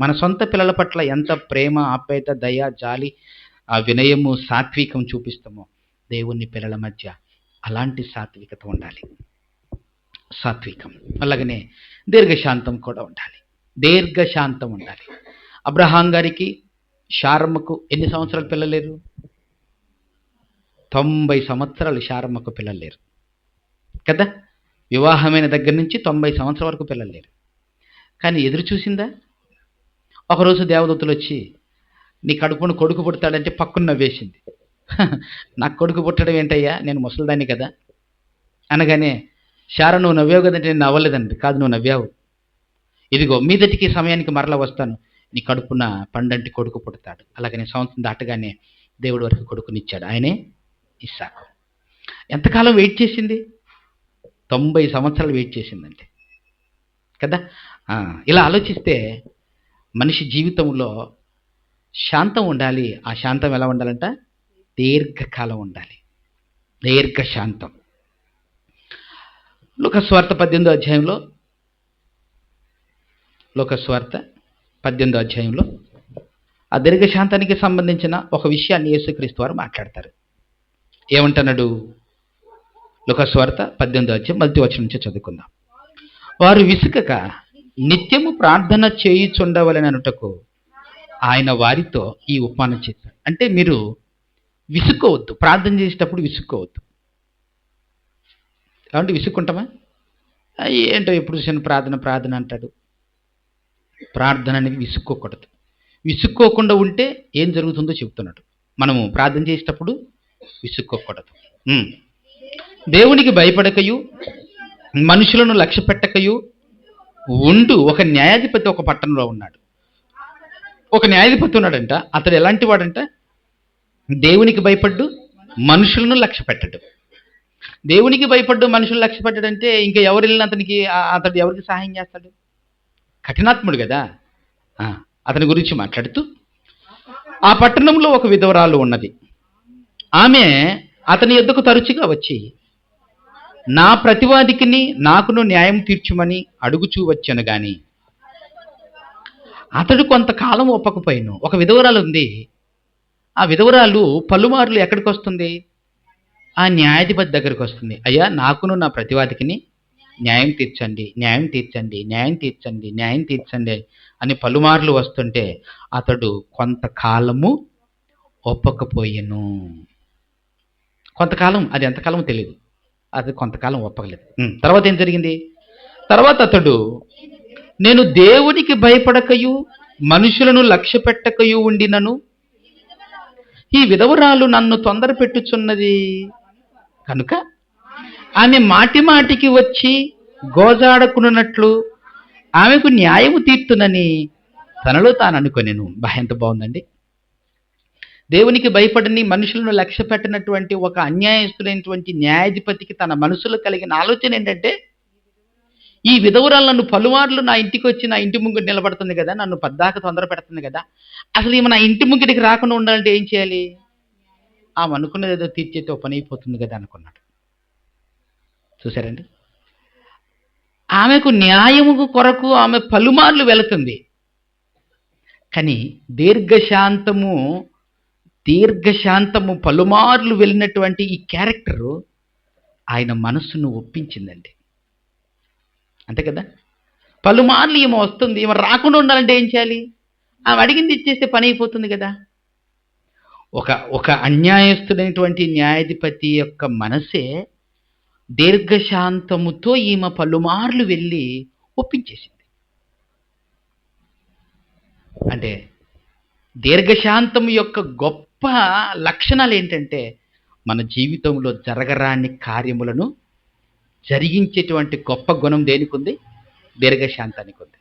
మన సొంత పిల్లల పట్ల ఎంత ప్రేమ, ఆప్యాయత, దయ, జాలి, ఆ వినయము, సాత్వికం చూపిస్తామో దేవుని పిల్లల మధ్య అలాంటి సాత్వికత ఉండాలి. సాత్వికం అలాగనే దీర్ఘశాంతం కూడా ఉండాలి. అబ్రహాం గారికి శారమ్మకు ఎన్ని సంవత్సరాలు పిల్లలు లేరు? 90 సంవత్సరాలు శారమ్మకు పిల్లలు లేరు కదా. వివాహమైన దగ్గర నుంచి 90 సంవత్సరాల వరకు పిల్లలు లేరు. కానీ ఎదురు చూసిందా? ఒకరోజు దేవదూతలు వచ్చి నీ కడుపున కొడుకు పుడతాడంటే పక్కున నవ్వేసింది. నాకు కొడుకు పుట్టడం ఏంటయ్యా, నేను ముసలిదాన్ని కదా అనగానే, శారా నువ్వు నవ్వావు కదంటే నేను నవ్వలేదండి. కాదు, నువ్వు నవ్వావు. ఇదిగో మీదటికి సమయానికి మరలా వస్తాను, నీ కడుపున పండంటి కొడుకు పుడతాడు. అలాగనే సంవత్సరం దాటగానే దేవుడి వరకు కొడుకునిచ్చాడు. ఆయనే ఇస్సాకు. ఎంతకాలం వెయిట్ చేసింది? 90 సంవత్సరాలు వెయిట్ చేసిందండి కదా. ఇలా ఆలోచిస్తే మనిషి జీవితంలో శాంతం ఉండాలి. ఆ శాంతం ఎలా ఉండాలంట? దీర్ఘకాలం ఉండాలి. దీర్ఘశాంతం. లోకస్వార్త 18వ అధ్యాయంలో ఆ దీర్ఘశాంతానికి సంబంధించిన ఒక విషయాన్ని యేసుక్రీస్తు వారు మాట్లాడతారు. ఏమంటున్నాడు? లోకస్వార్త 18వ అధ్యాయం 1వ వచనం నుంచి చదువుకుందాం. వారు విసుకక నిత్యము ప్రార్థన చేయుచుండవలెననుటకు ఆయన వారితో ఈ ఉపమానం చేశారు. అంటే మీరు విసుక్కోవద్దు, ప్రార్థన చేసేటప్పుడు విసుక్కోవద్దు. కాబట్టి విసుక్కుంటామా? ఏంటో ఎప్పుడు చూసాను ప్రార్థన అంటాడు. ప్రార్థన అనేది విసుక్కోకూడదు. విసుక్కోకుండా ఉంటే ఏం జరుగుతుందో చెప్తున్నాడు. మనము ప్రార్థన చేసేటప్పుడు విసుక్కోకూడదు. దేవునికి భయపడకయు మనుషులను లక్ష్య పెట్టకయు ఉండు. ఒక న్యాయాధిపతి ఒక పట్టణంలో ఉన్నాడు. ఒక న్యాయాధిపతి ఉన్నాడంట. అతడు ఎలాంటి వాడంట? దేవునికి భయపడ్డు మనుషులను లక్ష్య పెట్టడు. దేవునికి భయపడ్డు మనుషులు లక్ష్య పెట్టడంటే ఇంకా ఎవరు వెళ్ళిన అతడు ఎవరికి సహాయం చేస్తాడు? కఠినాత్ముడు కదా. అతని గురించి మాట్లాడుతూ, ఆ పట్టణంలో ఒక విధవరాలు ఉన్నది. ఆమె అతని యొద్దకు తరచుగా వచ్చి నా ప్రతివాదికిని నాకును న్యాయం తీర్చుమని అడుగుచూ వచ్చాను గాని అతడు కొంతకాలం ఒప్పకపోయాను. ఒక విధవరాలు ఉంది. ఆ విధవరాలు పలుమార్లు ఎక్కడికి వస్తుంది? ఆ న్యాయాధిపతి దగ్గరికి వస్తుంది. అయ్యా, నాకును నా ప్రతివాదికిని న్యాయం తీర్చండి, న్యాయం తీర్చండి, న్యాయం తీర్చండి, న్యాయం తీర్చండి అని పలుమార్లు వస్తుంటే అతడు కొంతకాలము ఒప్పకపోయాను. కొంతకాలం, అది ఎంతకాలం తెలియదు, అది కొంతకాలం ఒప్పకలేదు. తర్వాత ఏం జరిగింది? తర్వాత అతడు నేను దేవునికి భయపడకయు మనుషులను లక్ష్య పెట్టకయు ఉండినను ఈ విధవరాలు నన్ను తొందర పెట్టుచున్నది కనుక ఆమె మాటి మాటికి వచ్చి గోజాడకున్నట్లు ఆమెకు న్యాయము తీర్చునని తనలో తాను అనుకొనెను. ఎంత బాగుందండి. దేవునికి భయపడని మనుషులను లక్ష్య పెట్టినటువంటి ఒక అన్యాయస్తుడైనటువంటి న్యాయాధిపతికి తన మనసులో కలిగిన ఆలోచన ఏంటంటే, ఈ విధవరాలు నన్ను పలుమార్లు నా ఇంటికి వచ్చి నా ఇంటి ముంగిట నిలబడుతుంది కదా, నన్ను పద్దాక తొందర పెడుతుంది కదా, అసలు ఈమె నా ఇంటి ముంగిటికి రాకుండా ఉండాలంటే ఏం చేయాలి? ఆమె అనుకున్నది ఏదో తీర్చేస్తే ఓ పని అయిపోతుంది కదా అనుకున్నాడు. చూసారండి, ఆమెకు న్యాయము కొరకు ఆమె పలుమార్లు వెళుతుంది. కానీ దీర్ఘశాంతము పలుమార్లు వెళ్ళినటువంటి ఈ క్యారెక్టరు ఆయన మనస్సును ఒప్పించిందండి. అంతే కదా. పలుమార్లు ఈమె వస్తుంది, ఈమె రాకుండా ఉండాలంటే ఏం చేయాలి? ఆమె అడిగింది ఇచ్చేస్తే పని అయిపోతుంది కదా. ఒక అన్యాయస్తుడైనటువంటి న్యాయాధిపతి యొక్క మనసే దీర్ఘశాంతముతో ఈమె పలుమార్లు వెళ్ళి ఒప్పించేసింది. అంటే దీర్ఘశాంతము యొక్క గొప్ప లక్షణాలు ఏంటంటే, మన జీవితంలో జరగరాని కార్యములను జరిగించేటువంటి గొప్ప గుణం దేనికి ఉంది? దీర్ఘశాంతానికి ఉంది.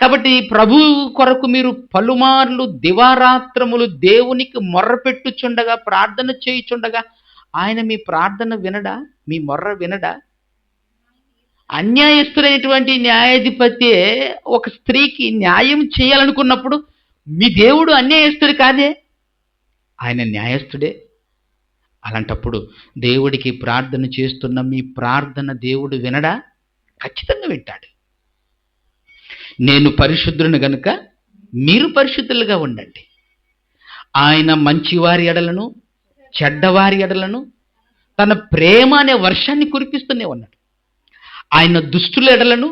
కాబట్టి ప్రభు కొరకు మీరు పలుమార్లు దివారాత్రములు దేవునికి మొర్ర పెట్టుచుండగా, ప్రార్థన చేయుచుండగా ఆయన మీ ప్రార్థన వినడా? మీ మొర్ర వినడా? అన్యాయస్తుడైనటువంటి న్యాయాధిపతి ఒక స్త్రీకి న్యాయం చేయాలనుకున్నప్పుడు మీ దేవుడు అన్యాయస్తుడు కాదే, ఆయన న్యాయస్తుడే. అలాంటప్పుడు దేవుడికి ప్రార్థన చేస్తున్న మీ ప్రార్థన దేవుడు వినడా? ఖచ్చితంగా వింటాడు. నేను పరిశుద్ధులను గనుక మీరు పరిశుద్ధులుగా ఉండండి. ఆయన మంచివారి ఎడలను చెడ్డవారి ఎడలను తన ప్రేమ అనే వర్షాన్ని కురిపిస్తూనే ఉన్నాడు. ఆయన దుష్టుల ఎడలను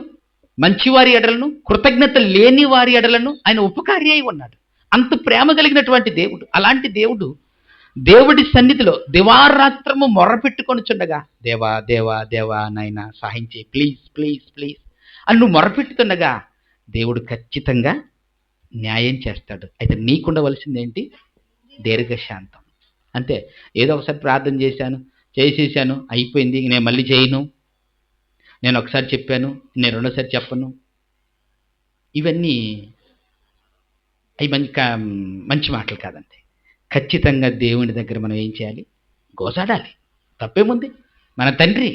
మంచివారి ఎడలను కృతజ్ఞత లేని వారి ఎడలను ఆయన ఉపకారి అయి ఉన్నాడు. అంత ప్రేమ కలిగినటువంటి దేవుడు. అలాంటి దేవుడు దేవుడి సన్నిధిలో దివారాత్రము మొర్రపెట్టుకొనుచుండగా, దేవా దేవా దేవా నాయనా సహాయం చేయి, ప్లీజ్ ప్లీజ్ ప్లీజ్ అని నువ్వు మొర్రపెట్టుతుండగా దేవుడు ఖచ్చితంగా న్యాయం చేస్తాడు. అయితే నీకుండవలసింది ఏంటి? దీర్ఘశాంతం. అంతే. ఏదో ఒకసారి ప్రార్థన చేసేసాను, అయిపోయింది, నేను మళ్ళీ చేయను, నేను ఒకసారి చెప్పాను, నేను రెండోసారి చెప్పను, ఇవన్నీ అవి మంచి మాటలు కాదండి. ఖచ్చితంగా దేవుని దగ్గర మనం ఏం చేయాలి? గోజాడాలి. తప్పేముంది? మన తండ్రి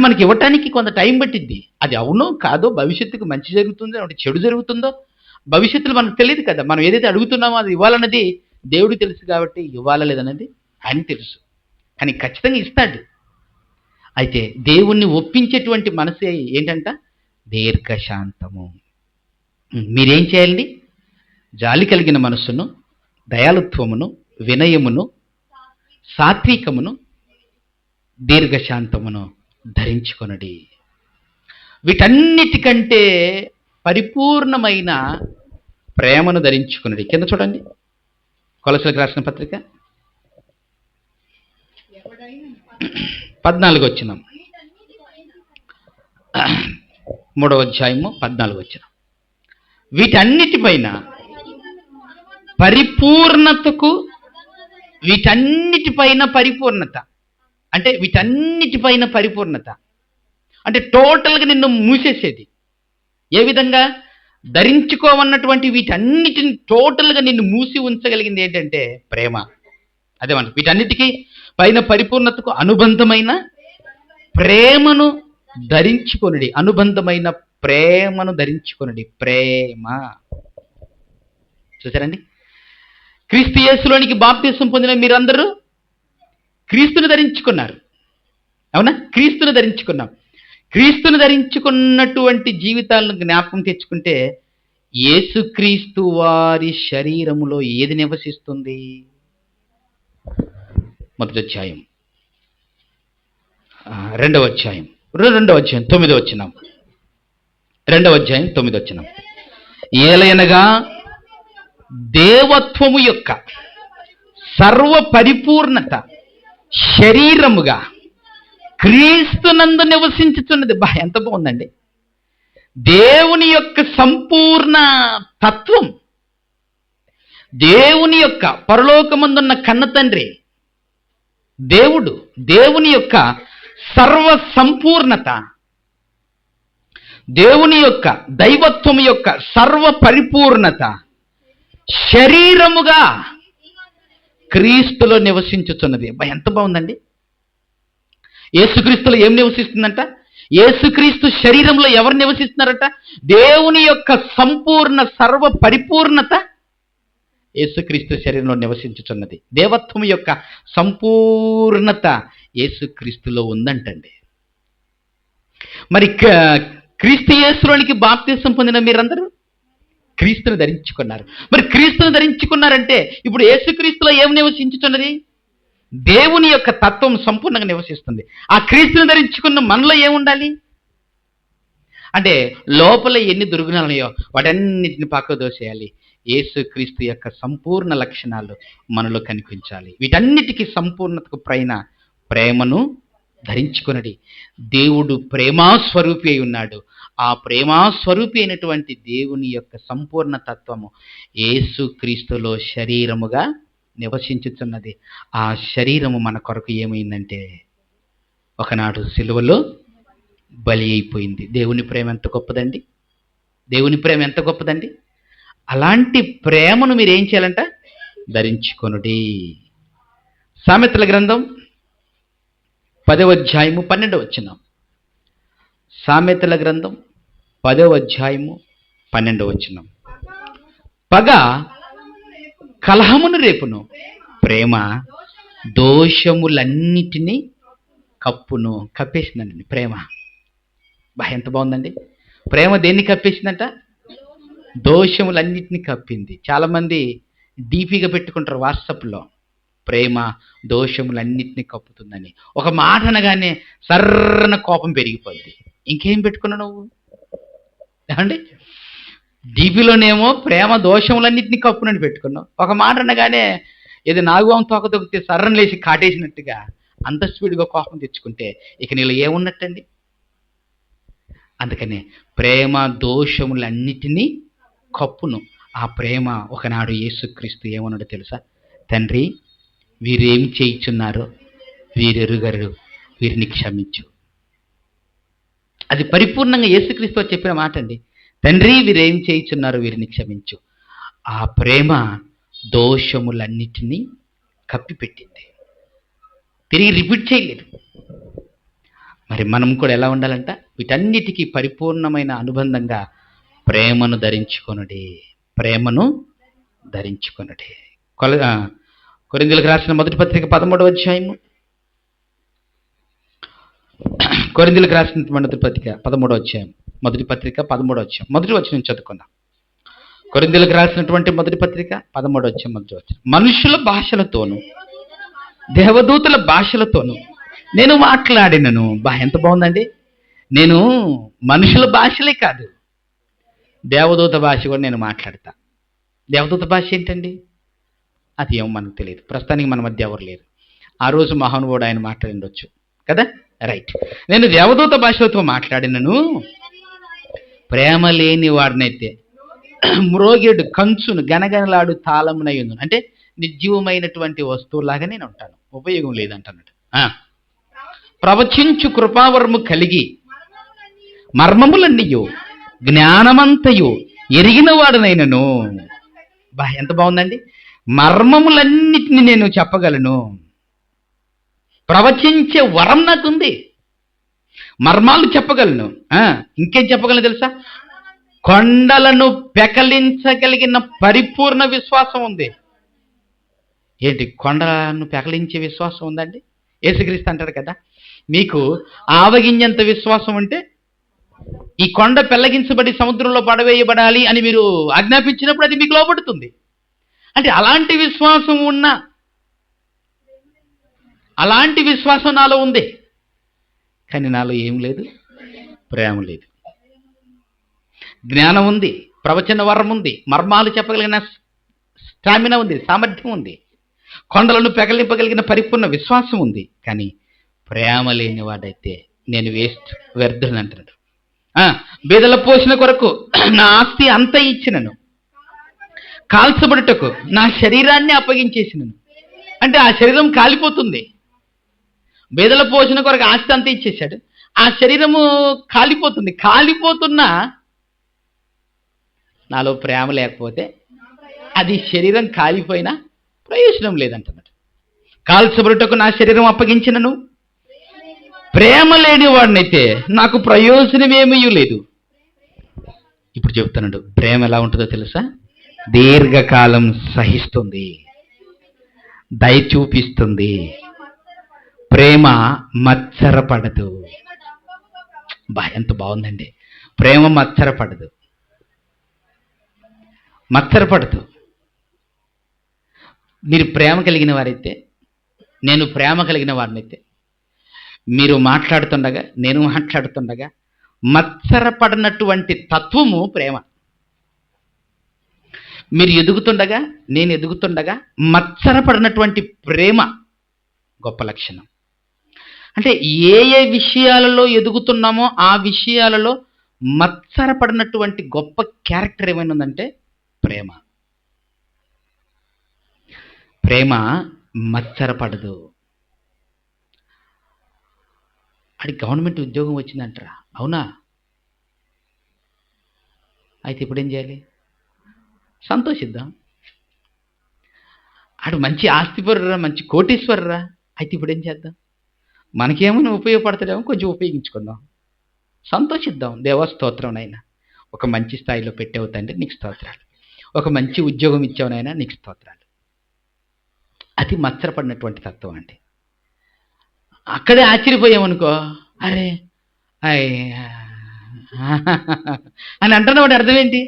మనకి ఇవ్వటానికి కొంత టైం పట్టిద్ది. అది అవునో కాదో, భవిష్యత్తుకు మంచి జరుగుతుందో ఒకటి చెడు జరుగుతుందో భవిష్యత్తులో మనకు తెలియదు కదా. మనం ఏదైతే అడుగుతున్నామో అది ఇవ్వాలన్నది దేవుడికి తెలుసు, కాబట్టి ఇవ్వాలా లేదన్నది ఆయన తెలుసు. కానీ ఖచ్చితంగా ఇస్తాడు. అయితే దేవుణ్ణి ఒప్పించేటువంటి మనసే ఏంటంట? దీర్ఘశాంతము. మీరేం చేయాలండి? జాలి కలిగిన మనస్సును, దయాళుత్వమును, వినయమును, సాత్వికమును, దీర్ఘశాంతమును ధరించుకొనడి. వీటన్నిటికంటే పరిపూర్ణమైన ప్రేమను ధరించుకున్నది. కింద చూడండి, కొలసలకు రాసిన పత్రిక 14 వచనం, 3వ అధ్యాయము 14 వచనం. వీటన్నిటిపైన పరిపూర్ణతకు, వీటన్నిటిపైన పరిపూర్ణత అంటే వీటన్నిటిపైన పరిపూర్ణత అంటే టోటల్గా నిన్ను మూసేసేది. ఏ విధంగా? ధరించుకోవన్నటువంటి వీటన్నిటిని టోటల్గా నిన్ను మూసి ఉంచగలిగింది ఏంటంటే ప్రేమ. అదేమంట, వీటన్నిటికీ పైన పరిపూర్ణతకు అనుబంధమైన ప్రేమను ధరించుకొనుడి. అనుబంధమైన ప్రేమను ధరించుకొనుడి. ప్రేమ. చూసారండి, క్రీస్తు యేసులోనికి బాప్తిసం పొందిన మీరందరూ క్రీస్తుని ధరించుకున్నారు. అవునా? క్రీస్తుని ధరించుకున్నాం. క్రీస్తుని ధరించుకున్నటువంటి జీవితాలను జ్ఞాపకం తెచ్చుకుంటే యేసుక్రీస్తు వారి శరీరములో ఏది నివసిస్తుంది? మొదటి అధ్యాయం, 2వ అధ్యాయం 9వ వచనం. 2వ అధ్యాయం 9వ వచనం. ఏలయనగా దేవత్వము యొక్క సర్వ పరిపూర్ణత శరీరముగా క్రీస్తునందు నివసించుతున్నది. ఎంత బాగుందండి! దేవుని యొక్క సంపూర్ణ తత్వం, దేవుని యొక్క పరలోకమందున్న కన్న తండ్రి దేవుడు, దేవుని యొక్క సర్వ సంపూర్ణత, దేవుని యొక్క దైవత్వం యొక్క సర్వ పరిపూర్ణత శరీరముగా క్రీస్తులో నివసించుతున్నది. ఎంత బాగుందండి! యేసుక్రీస్తులో ఏం నివసిస్తుందంట? యేసుక్రీస్తు శరీరంలో ఎవరు నివసిస్తున్నారట? దేవుని యొక్క సంపూర్ణ సర్వ పరిపూర్ణత యేసుక్రీస్తు శరీరంలో నివసించుచున్నది. దేవత్వం యొక్క సంపూర్ణత యేసుక్రీస్తులో ఉందంటండి. మరి క్రీస్తు యేసులోనికి బాప్తిసం పొందిన మీరందరూ క్రీస్తుని ధరించుకున్నారు. మరి క్రీస్తుని ధరించుకున్నారంటే ఇప్పుడు యేసుక్రీస్తులో ఏం నివసించుతున్నది? దేవుని యొక్క తత్వం సంపూర్ణంగా నివసిస్తుంది. ఆ క్రీస్తుని ధరించుకున్న మనలో ఏముండాలి అంటే లోపల ఎన్ని దుర్గుణాలు ఉన్నాయో వాటన్నిటిని పక్కకు దోసేయాలి. యేసుక్రీస్తు యొక్క సంపూర్ణ లక్షణాలు మనలో కనిపించాలి. వీటన్నిటికీ సంపూర్ణతకు పైన ప్రేమను ధరించుకునడి. దేవుడు ప్రేమాస్వరూపి అయి ఉన్నాడు. ఆ ప్రేమాస్వరూపి అయినటువంటి దేవుని యొక్క సంపూర్ణ తత్వము యేసుక్రీస్తులో శరీరముగా నివసించుతున్నది. ఆ శరీరము మన కొరకు ఏమైందంటే ఒకనాడు సిలువలో బలి అయిపోయింది. దేవుని ప్రేమ ఎంత గొప్పదండి! దేవుని ప్రేమ ఎంత గొప్పదండి! అలాంటి ప్రేమను మీరు ఏం చేయాలంట? ధరించుకొనుడి. సామెతల గ్రంథం 10వ అధ్యాయము 12వ వచనం. సామెతల గ్రంథం 10వ అధ్యాయము 12వ వచనం. పగ కలహమును రేపును, ప్రేమ దోషములన్నిటినీ కప్పును. కప్పేసిందండి ప్రేమ. ఎంత బాగుందండి! ప్రేమ దేన్ని కప్పేసిందంట? దోషములన్నిటినీ కప్పింది. చాలామంది డీపీగా పెట్టుకుంటారు వాట్సాప్లో, ప్రేమ దోషములన్నిటినీ కప్పుతుందని. ఒక మాట అనగానే సర్రన కోపం పెరిగిపోద్ది. ఇంకేం పెట్టుకున్నావు నువ్వు ఏమండి? డీపీలోనేమో ప్రేమ దోషములన్నింటినీ కప్పునని పెట్టుకున్నావు. ఒక మాట అనగానే ఏదో నాగువాం తోక తొక్కితే సర్రని లేచి కాటేసినట్టుగా అంత స్పీడ్గా కోపం తెచ్చుకుంటే ఇక నీలో ఏమున్నట్టండి? అందుకనే ప్రేమ దోషములన్నిటినీ కప్పును. ఆ ప్రేమ ఒకనాడు యేసుక్రీస్తు ఏమన్నాడో తెలుసా? తండ్రి, వీరేం చేయుచున్నారో వీరెరుగరు, వీరిని క్షమించు. అది పరిపూర్ణంగా యేసుక్రీస్తు చెప్పిన మాట అండి. తండ్రి, వీరేం చేయుచున్నారో వీరిని క్షమించు. ఆ ప్రేమ దోషములన్నిటినీ కప్పిపెట్టింది, తిరిగి రిపీట్ చేయలేదు. మరి మనం కూడా ఎలా ఉండాలంట? వీటన్నిటికీ పరిపూర్ణమైన అనుబంధంగా ప్రేమను ధరించుకొనుడి, ప్రేమను ధరించుకొనుడి. కొరింథీయులకు రాసిన మొదటి పత్రిక 13వ అధ్యాయము. కొరింథీయులకు రాసిన మొదటి పత్రిక 13వ అధ్యాయం, మొదటి పత్రిక 13వ అధ్యాయం మొదటి వచనం చదువుకుందాం. కొరింథీయులకు రాసినటువంటి మొదటి పత్రిక 13వ అధ్యాయం మొదటి వచనం. మనుషుల భాషలతోనూ దేవదూతల భాషలతోనూ నేను మాట్లాడినను. ఎంత బాగుందండి! నేను మనుషుల భాషలే కాదు, దేవదూత భాష కూడా నేను మాట్లాడతా. దేవదూత భాష ఏంటండి? అది ఏమో మనకు తెలియదు. ప్రస్తుతానికి మన మధ్య ఎవరు లేరు. ఆ రోజు మహానుభావుడు ఆయన మాట్లాడిండొచ్చు కదా, రైట్. నేను దేవదూత భాషలతో మాట్లాడినను, ప్రేమ లేని వాడినైతే మ్రోగేడు కంచును గనగనలాడు తాళమునయ్యుండు. అంటే నిర్జీవమైనటువంటి వస్తువులాగా నేను ఉంటాను, ఉపయోగం లేదంటున్నాడు. ప్రవచించు కృపావరము కలిగి మర్మములన్నీయు జ్ఞానమంతయు ఎరిగిన వాడనైనను. ఎంత బాగుందండి! మర్మములన్నిటిని నేను చెప్పగలను. ప్రవచించే వరం నాకుంది, మర్మాలు చెప్పగలను. ఇంకేం చెప్పగలను తెలుసా? కొండలను పెకలించగలిగిన పరిపూర్ణ విశ్వాసం ఉంది. ఏంటి? కొండలను పెకలించే విశ్వాసం ఉందండి. యేసుక్రీస్తు అంటాడు కదా, మీకు ఆవగింజంత విశ్వాసం ఉంటే ఈ కొండ పెళ్లగించబడి సముద్రంలో పడవేయబడాలి అని మీరు ఆజ్ఞాపించినప్పుడు అది మీకు లోబడుతుంది. అంటే అలాంటి విశ్వాసం నాలో ఉంది. కానీ నాలో ఏం లేదు? ప్రేమ లేదు. జ్ఞానం ఉంది, ప్రవచన వరం ఉంది, మర్మాలు చెప్పగలిగిన స్టామినా ఉంది, సామర్థ్యం ఉంది, కొండలను పెకలింపగలిగిన పరిపూర్ణ విశ్వాసం ఉంది. కానీ ప్రేమ లేని వాడైతే నేను వ్యర్థులను అంటున్నాడు. బీదల పోషణ కొరకు నా ఆస్తి అంతా ఇచ్చినను, కాల్చబడుటకు నా శరీరాన్ని అప్పగించేసినను. అంటే ఆ శరీరం కాలిపోతుంది. బీదల పోషణ కొరకు ఆస్తి అంతా ఇచ్చేశాడు, ఆ శరీరము కాలిపోతుంది. కాలిపోతున్నా నాలో ప్రేమ లేకపోతే అది శరీరం కాలిపోయినా ప్రయోజనం లేదంటున్నాడు. కాల్చబడుటకు నా శరీరం అప్పగించినను, ప్రేమ లేని వాడినైతే నాకు ప్రయోజనమేమీ లేదు. ఇప్పుడు చెప్తున్నాడు, ప్రేమ ఎలా ఉంటుందో తెలుసా? దీర్ఘకాలం సహిస్తుంది, దయ చూపిస్తుంది, ప్రేమ మత్సరపడదు. ఎంత బాగుందండి! ప్రేమ మత్సరపడదు. మీరు ప్రేమ కలిగిన వారైతే, నేను ప్రేమ కలిగిన వాడినైతే, మీరు మాట్లాడుతుండగా నేను మాట్లాడుతుండగా మత్సరపడినటువంటి తత్వము ప్రేమ. మీరు ఎదుగుతుండగా నేను ఎదుగుతుండగా మత్సరపడినటువంటి ప్రేమ గొప్ప లక్షణం. అంటే ఏ ఏ విషయాలలో ఎదుగుతున్నామో ఆ విషయాలలో మత్సరపడినటువంటి గొప్ప క్యారెక్టర్ ఏమైనా ఉందంటే ప్రేమ. ప్రేమ మత్సరపడదు. అది గవర్నమెంట్ ఉద్యోగం వచ్చిందంటారా? అవునా? అయితే ఇప్పుడు ఏం చేయాలి? సంతోషిద్దాం. ఆడు మంచి ఆస్తిపరురా, మంచి కోటీశ్వరురా. అయితే ఇప్పుడు ఏం చేద్దాం? మనకేమైనా ఉపయోగపడతాడేమో, కొంచెం ఉపయోగించుకుందాం, సంతోషిద్దాం. దేవా స్తోత్రం నాయన, ఒక మంచి స్థాయిలో పెట్టావు తండ్రి, నీకు స్తోత్రాలు. ఒక మంచి ఉద్యోగం ఇచ్చావు నాయన, నీకు స్తోత్రాలు. అది మత్సరపడినటువంటి తత్వం అండి. అక్కడే ఆశ్చర్యపోయామనుకో, అరే అని అంటున్నాడు. అర్థం ఏంటి?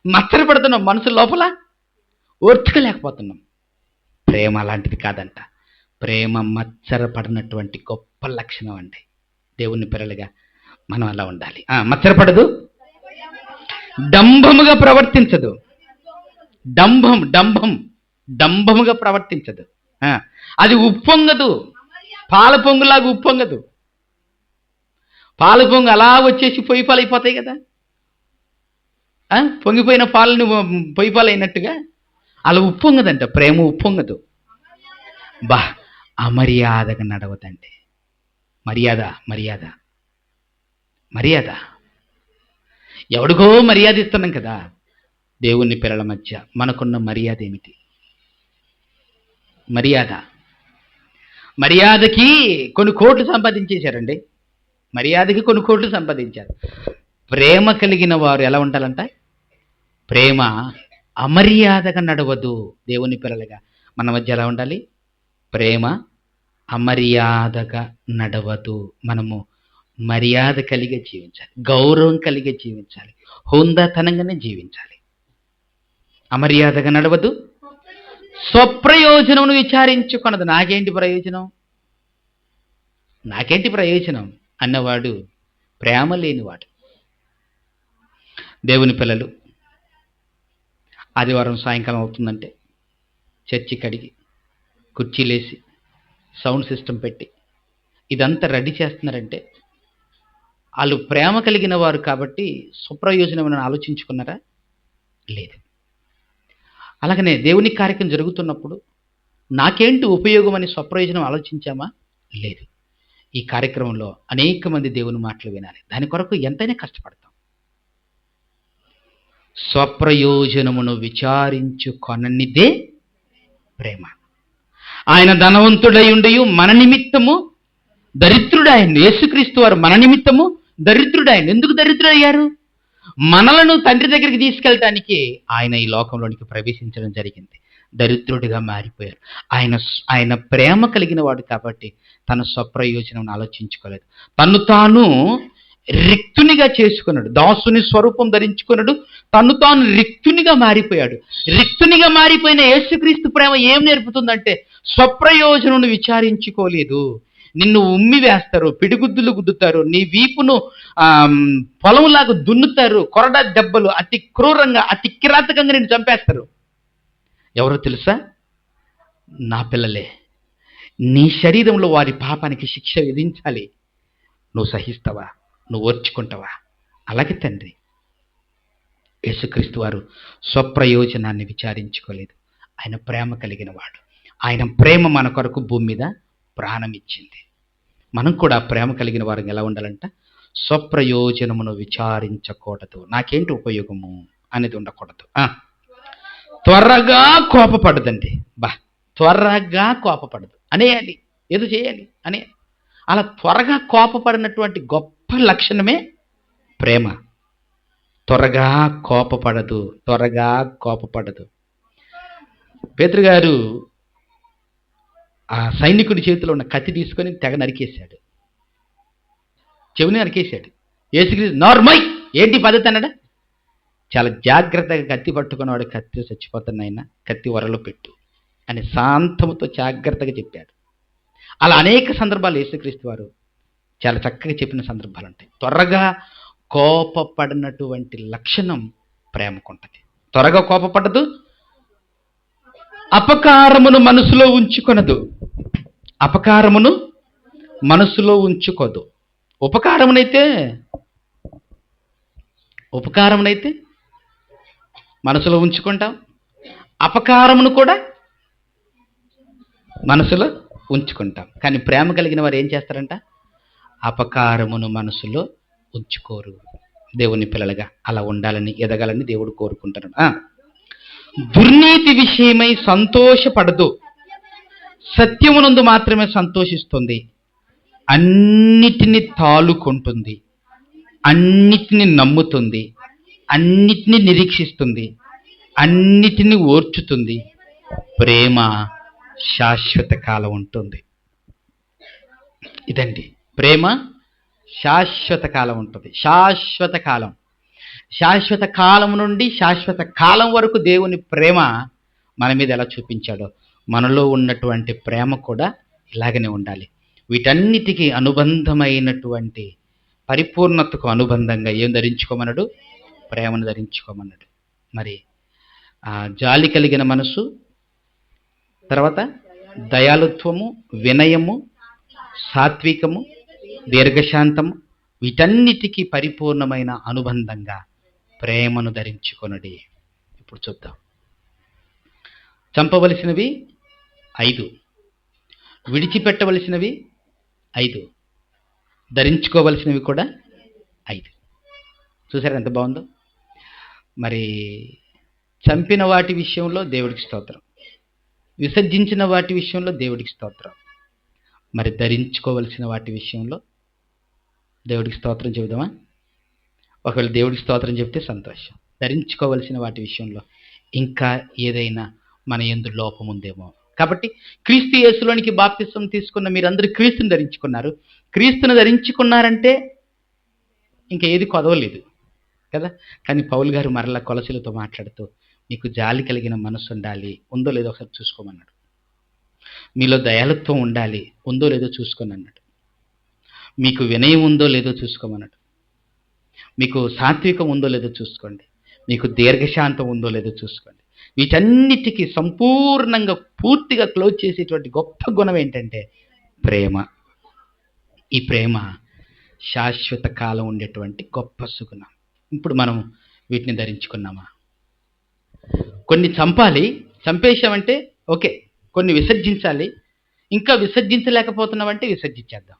మత్సరపడుతున్నాం, మనసు లోపల ఓర్చుకోలేకపోతున్నాం. ప్రేమ అలాంటిది కాదంట. ప్రేమ మత్సరపడినటువంటి గొప్ప లక్షణం అండి. దేవుని పిల్లలుగా మనం అలా ఉండాలి. మత్సరపడదు, డంభముగా ప్రవర్తించదు. డంభం డంబముగా ప్రవర్తించదు. ఆ, అది ఉప్పొంగదు, పాల పొంగులాగా ఉప్పొంగదు. పాల పొంగు అలా వచ్చేసి పొయ్యి పాలు అయిపోతాయి కదా, పొంగిపోయిన పాలని పొయ్యి పాలు అయినట్టుగా అలా ఉప్పొంగదంట. ప్రేమ ఉప్పొంగదు. బా, అమర్యాదగా నడవదండి. మర్యాద మర్యాద మర్యాద. ఎవడికో మర్యాద ఇస్తున్నాం కదా. దేవుని పిల్లల మధ్య మనకున్న మర్యాద ఏమిటి? మర్యాద. మర్యాదకి కొన్ని కోట్లు సంపాదించేశారండి. మర్యాదకి కొన్ని కోట్లు సంపాదించారు. ప్రేమ కలిగిన వారు ఎలా ఉండాలంట? ప్రేమ అమర్యాదగా నడవదు. దేవుని పిల్లలుగా మన మధ్య ఎలా ఉండాలి? ప్రేమ అమర్యాదగా నడవదు. మనము మర్యాద కలిగే జీవించాలి, గౌరవం కలిగే జీవించాలి, హుందాతనంగానే జీవించాలి. అమర్యాదగా నడవదు, స్వప్రయోజనమును విచారించుకొనదు. నాకేంటి ప్రయోజనం, నాకేంటి ప్రయోజనం అన్నవాడు ప్రేమ లేనివాడు. దేవుని పిల్లలు ఆదివారం సాయంకాలం అవుతుందంటే చర్చి కడిగి కుర్చీలేసి సౌండ్ సిస్టమ్ పెట్టి ఇదంతా రెడీ చేస్తున్నారంటే వాళ్ళు ప్రేమ కలిగిన వారు కాబట్టి స్వప్రయోజనం ఆలోచించుకున్నారా? లేదు. అలాగనే దేవుని కార్యక్రమం జరుగుతున్నప్పుడు నాకేంటి ఉపయోగం అని స్వప్రయోజనం ఆలోచించామా? లేదు. ఈ కార్యక్రమంలో అనేక మంది దేవుని మాటలు వినాలి, దాని కొరకు ఎంతైనా కష్టపడతాం. స్వప్రయోజనమును విచారించుకొననిదే ప్రేమ. ఆయన ధనవంతుడై ఉండి మన నిమిత్తము దరిద్రుడాయన. యేసుక్రీస్తు వారు మన నిమిత్తము దరిద్రుడాయన. ఎందుకు దరిద్రుడయ్యారు? మనలను తండ్రి దగ్గరికి తీసుకెళ్ళటానికి ఆయన ఈ లోకంలోనికి ప్రవేశించడం జరిగింది. దరిద్రుడిగా మారిపోయారు. ఆయన ప్రేమ కలిగిన వాడు కాబట్టి తన స్వప్రయోజనం ఆలోచించుకోలేదు. తను తాను రిక్తునిగా చేసుకున్నాడు. దాసుని స్వరూపం ధరించుకున్నాడు. తను తాను రిక్తునిగా మారిపోయాడు. రిక్తునిగా మారిపోయిన యేసుక్రీస్తు ప్రేమ ఏం నేర్పుతుందంటే స్వప్రయోజనం విచారించుకోలేదు. నిన్ను ఉమ్మి వేస్తారు, పిడిగుద్దులు గుద్దుతారు, నీ వీపును పొలంలాగా దున్నుతారు, కొరడా దెబ్బలు, అతి క్రూరంగా అతి కిరాతకంగా నిన్ను చంపేస్తారు. ఎవరో తెలుసా? నా పిల్లలే. నీ శరీరంలో వారి పాపానికి శిక్ష విధించాలి. నువ్వు సహిస్తావా? నువ్వు ఓర్చుకుంటావా? అలాగే తండ్రి యేసుక్రీస్తు వారు స్వప్రయోజనాన్ని విచారించుకోలేదు. ఆయన ప్రేమ కలిగిన వాడు. ఆయన ప్రేమ మన కొరకు భూమి మీద ప్రాణం ఇచ్చింది. మనం కూడా ప్రేమ కలిగిన వారు ఎలా ఉండాలంట? స్వప్రయోజనమును విచారించకూడదు. నాకేంటి ఉపయోగము అనేది ఉండకూడదు. త్వరగా కోపపడదండి. త్వరగా కోపపడదు అనేయాలి, ఏదో చేయాలి అనే అలా త్వరగా కోపపడినటువంటి గొప్ప లక్షణమే ప్రేమ. త్వరగా కోపపడదు, త్వరగా కోపపడదు. పేతురు గారు ఆ సైనికుడి చేతిలో ఉన్న కత్తి తీసుకొని తెగ నరికేశాడు, చెవిని నరికేశాడు. యేసుక్రీస్తు నార్మల్ ఏంటి పద్ధతి అన్నాడా? చాలా జాగ్రత్తగా కత్తి పట్టుకున్నవాడు, కత్తి చచ్చిపోతున్నాయన, కత్తి వరలో పెట్టు అని శాంతముతో జాగ్రత్తగా చెప్పాడు. అలా అనేక సందర్భాలు యేసుక్రీస్తు వారు చాలా చక్కగా చెప్పిన సందర్భాలు ఉంటాయి. త్వరగా కోపపడినటువంటి లక్షణం ప్రేమకుంటది. త్వరగా కోపపడదు, అపకారమును మనసులో ఉంచుకొనదు. అపకారమును మనసులో ఉంచుకోదు. ఉపకారమునైతే మనసులో ఉంచుకుంటాం, అపకారమును కూడా మనసులో ఉంచుకుంటాం. కానీ ప్రేమ కలిగిన వారు ఏం చేస్తారంట? అపకారమును మనసులో ఉంచుకోరు. దేవుని పిల్లలుగా అలా ఉండాలని, ఎదగాలని దేవుడు కోరుకుంటారు. దుర్నీతి విషయమై సంతోషపడదు, సత్యమునందు మాత్రమే సంతోషిస్తుంది. అన్నిటిని తాలుకుంటుంది, అన్నిటిని నమ్ముతుంది, అన్నిటిని నిరీక్షిస్తుంది, అన్నిటిని ఓర్చుతుంది. ప్రేమ శాశ్వత కాలం ఉంటుంది. ఇదండి ప్రేమ. శాశ్వత కాలం ఉంటుంది. శాశ్వత కాలం, శాశ్వత కాలం నుండి శాశ్వత కాలం వరకు దేవుని ప్రేమ మన మీద ఎలా చూపించాడో మనలో ఉన్నటువంటి ప్రేమ కూడా ఇలాగనే ఉండాలి. వీటన్నిటికీ అనుబంధమైనటువంటి పరిపూర్ణతకు అనుబంధంగా ఏం ధరించుకోమన్నాడు? ప్రేమను ధరించుకోమన్నాడు. మరి జాలి కలిగిన మనసు, తర్వాత దయాళుత్వము, వినయము, సాత్వికము, దీర్ఘశాంతము, వీటన్నిటికీ పరిపూర్ణమైన అనుబంధంగా ప్రేమను ధరించుకొనుడి. ఇప్పుడు చూద్దాం. చంపవలసినవి 5, విడిచిపెట్టవలసినవి 5, ధరించుకోవలసినవి కూడా 5. చూసారా ఎంత బాగుందో? మరి చంపిన వాటి విషయంలో దేవుడికి స్తోత్రం, విసర్జించిన వాటి విషయంలో దేవుడికి స్తోత్రం. మరి ధరించుకోవలసిన వాటి విషయంలో దేవుడికి స్తోత్రం చెబుదామా? ఒకవేళ దేవుడికి స్తోత్రం చెప్తే సంతోషం. ధరించుకోవలసిన వాటి విషయంలో ఇంకా ఏదైనా మన యందు లోపం ఉందేమో. కాబట్టి క్రీస్తు యేసులోనికి బాప్తిసం తీసుకున్న మీరందరూ క్రీస్తుని ధరించుకున్నారు. క్రీస్తుని ధరించుకున్నారంటే ఇంకా ఏది కొదవలేదు కదా. కానీ పౌలు గారు మరలా కొలసీలతో మాట్లాడుతూ మీకు జాలి కలిగిన మనసు ఉండాలి, ఉందో లేదో ఒకసారి చూసుకోమన్నాడు. మీలో దయాళుత్వం ఉండాలి, ఉందో లేదో చూసుకోని అన్నాడు. మీకు వినయం ఉందో లేదో చూసుకోమన్నాడు. మీకు సాత్వికం ఉందో లేదో చూసుకోండి. మీకు దీర్ఘశాంతం ఉందో లేదో చూసుకోండి. వీటన్నిటికీ సంపూర్ణంగా పూర్తిగా క్లోజ్ చేసేటువంటి గొప్ప గుణం ఏంటంటే ప్రేమ. ఈ ప్రేమ శాశ్వత కాలం ఉండేటువంటి గొప్ప సుగుణం. ఇప్పుడు మనం వీటిని ధరించుకున్నామా? కొన్ని చంపాలి, చంపేశామంటే ఓకే. కొన్ని విసర్జించాలి, ఇంకా విసర్జించలేకపోతున్నామంటే విసర్జించేద్దాం.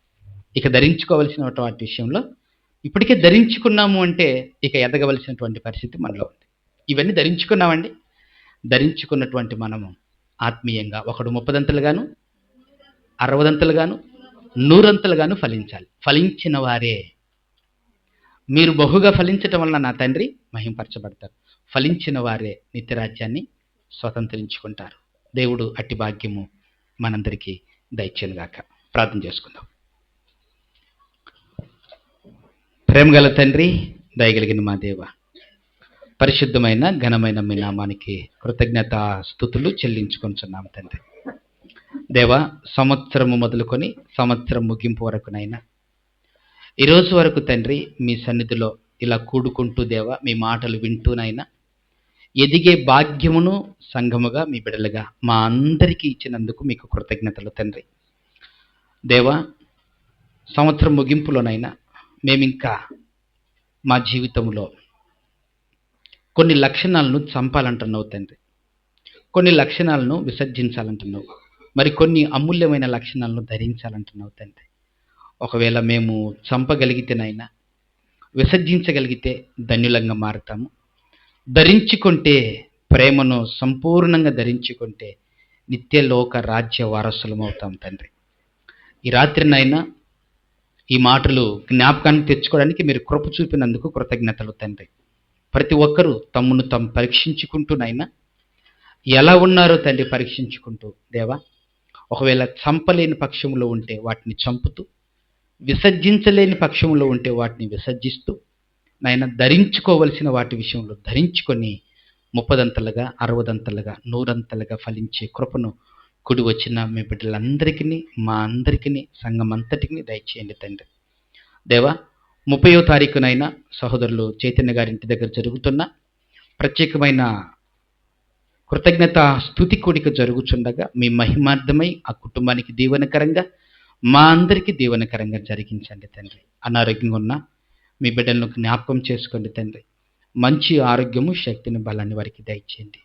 ఇక ధరించుకోవలసిన వాటి విషయంలో ఇప్పటికే ధరించుకున్నాము అంటే ఇక ఎదగవలసినటువంటి పరిస్థితి మనలో ఉంది. ఇవన్నీ ధరించుకున్నామండి. ధరించుకున్నటువంటి మనము ఆత్మీయంగా ఒకడు 30 దంతలుగాను, 60 దంతలుగాను, 100 దంతలుగాను ఫలించాలి. ఫలించిన వారే మీరు బహుగా ఫలించటం వలన నా తండ్రి మహింపరచబడతారు. ఫలించిన వారే నిత్యరాజ్యాన్ని స్వతంత్రించుకుంటారు. దేవుడు అట్టి భాగ్యము మనందరికీ దయచేయునుగాక. ప్రార్థన చేసుకుందాం. ప్రేమగల తండ్రి, దయగలిగిన మా దేవ, పరిశుద్ధమైన ఘనమైన మీ నామానికి కృతజ్ఞత స్తుతులు చెల్లించుకొంచున్నాం తండ్రి. దేవ, సంవత్సరము మొదలుకొని సంవత్సరం ముగింపు వరకునైనా ఈరోజు వరకు తండ్రి మీ సన్నిధిలో ఇలా కూడుకుంటూ దేవ మీ మాటలు వింటూనైనా ఎదిగే భాగ్యమును సంఘముగా మీ బిడ్డలుగా మా అందరికీ ఇచ్చినందుకు మీకు కృతజ్ఞతలు తండ్రి. దేవ, సంవత్సరం ముగింపులోనైనా మేమింకా మా జీవితంలో కొన్ని లక్షణాలను చంపాలంటున్నావు తండ్రి, కొన్ని లక్షణాలను విసర్జించాలంటున్నావు, మరి కొన్ని అమూల్యమైన లక్షణాలను ధరించాలంటున్నావు తండ్రి. ఒకవేళ మేము చంపగలిగితేనైనా విసర్జించగలిగితే ధన్యులంగా మారుతాము. ధరించుకుంటే ప్రేమను సంపూర్ణంగా ధరించుకుంటే నిత్యలోక రాజ్య వారసులం అవుతాం తండ్రి. ఈ రాత్రినైనా ఈ మాటలు జ్ఞాపకాన్ని తెచ్చుకోవడానికి మీరు కృప చూపినందుకు కృతజ్ఞతలు తండ్రి. ప్రతి ఒక్కరూ తమ్మును తాము పరీక్షించుకుంటూనైనా ఎలా ఉన్నారో తండ్రి పరీక్షించుకుంటూ దేవా, ఒకవేళ చంపలేని పక్షంలో ఉంటే వాటిని చంపుతూ, విసర్జించలేని పక్షంలో ఉంటే వాటిని విసర్జిస్తూ, నాయన ధరించుకోవలసిన వాటి విషయంలో ధరించుకొని 30 దంతలుగా, 60 దంతలుగా, 100 దంతలుగా ఫలించే కృపను కుడి వచ్చిన మీ బిడ్డలందరికీ, మా అందరికీ, సంఘం అంతటికి దయచేయండి తండ్రి. దేవా, 30వ తారీఖునైనా సహోదరులు చైతన్య గారి ఇంటి దగ్గర జరుగుతున్న ప్రత్యేకమైన కృతజ్ఞత స్తుతి కూడిక జరుగుచుండగా మీ మహిమార్థమై ఆ కుటుంబానికి దీవెనకరంగా, మా అందరికీ దీవెనకరంగా జరిగించండి తండ్రి. అనారోగ్యంగా ఉన్న మీ బిడ్డలను జ్ఞాపకం చేసుకోండి తండ్రి. మంచి ఆరోగ్యము, శక్తిని, బలాన్ని వారికి దయచేయండి.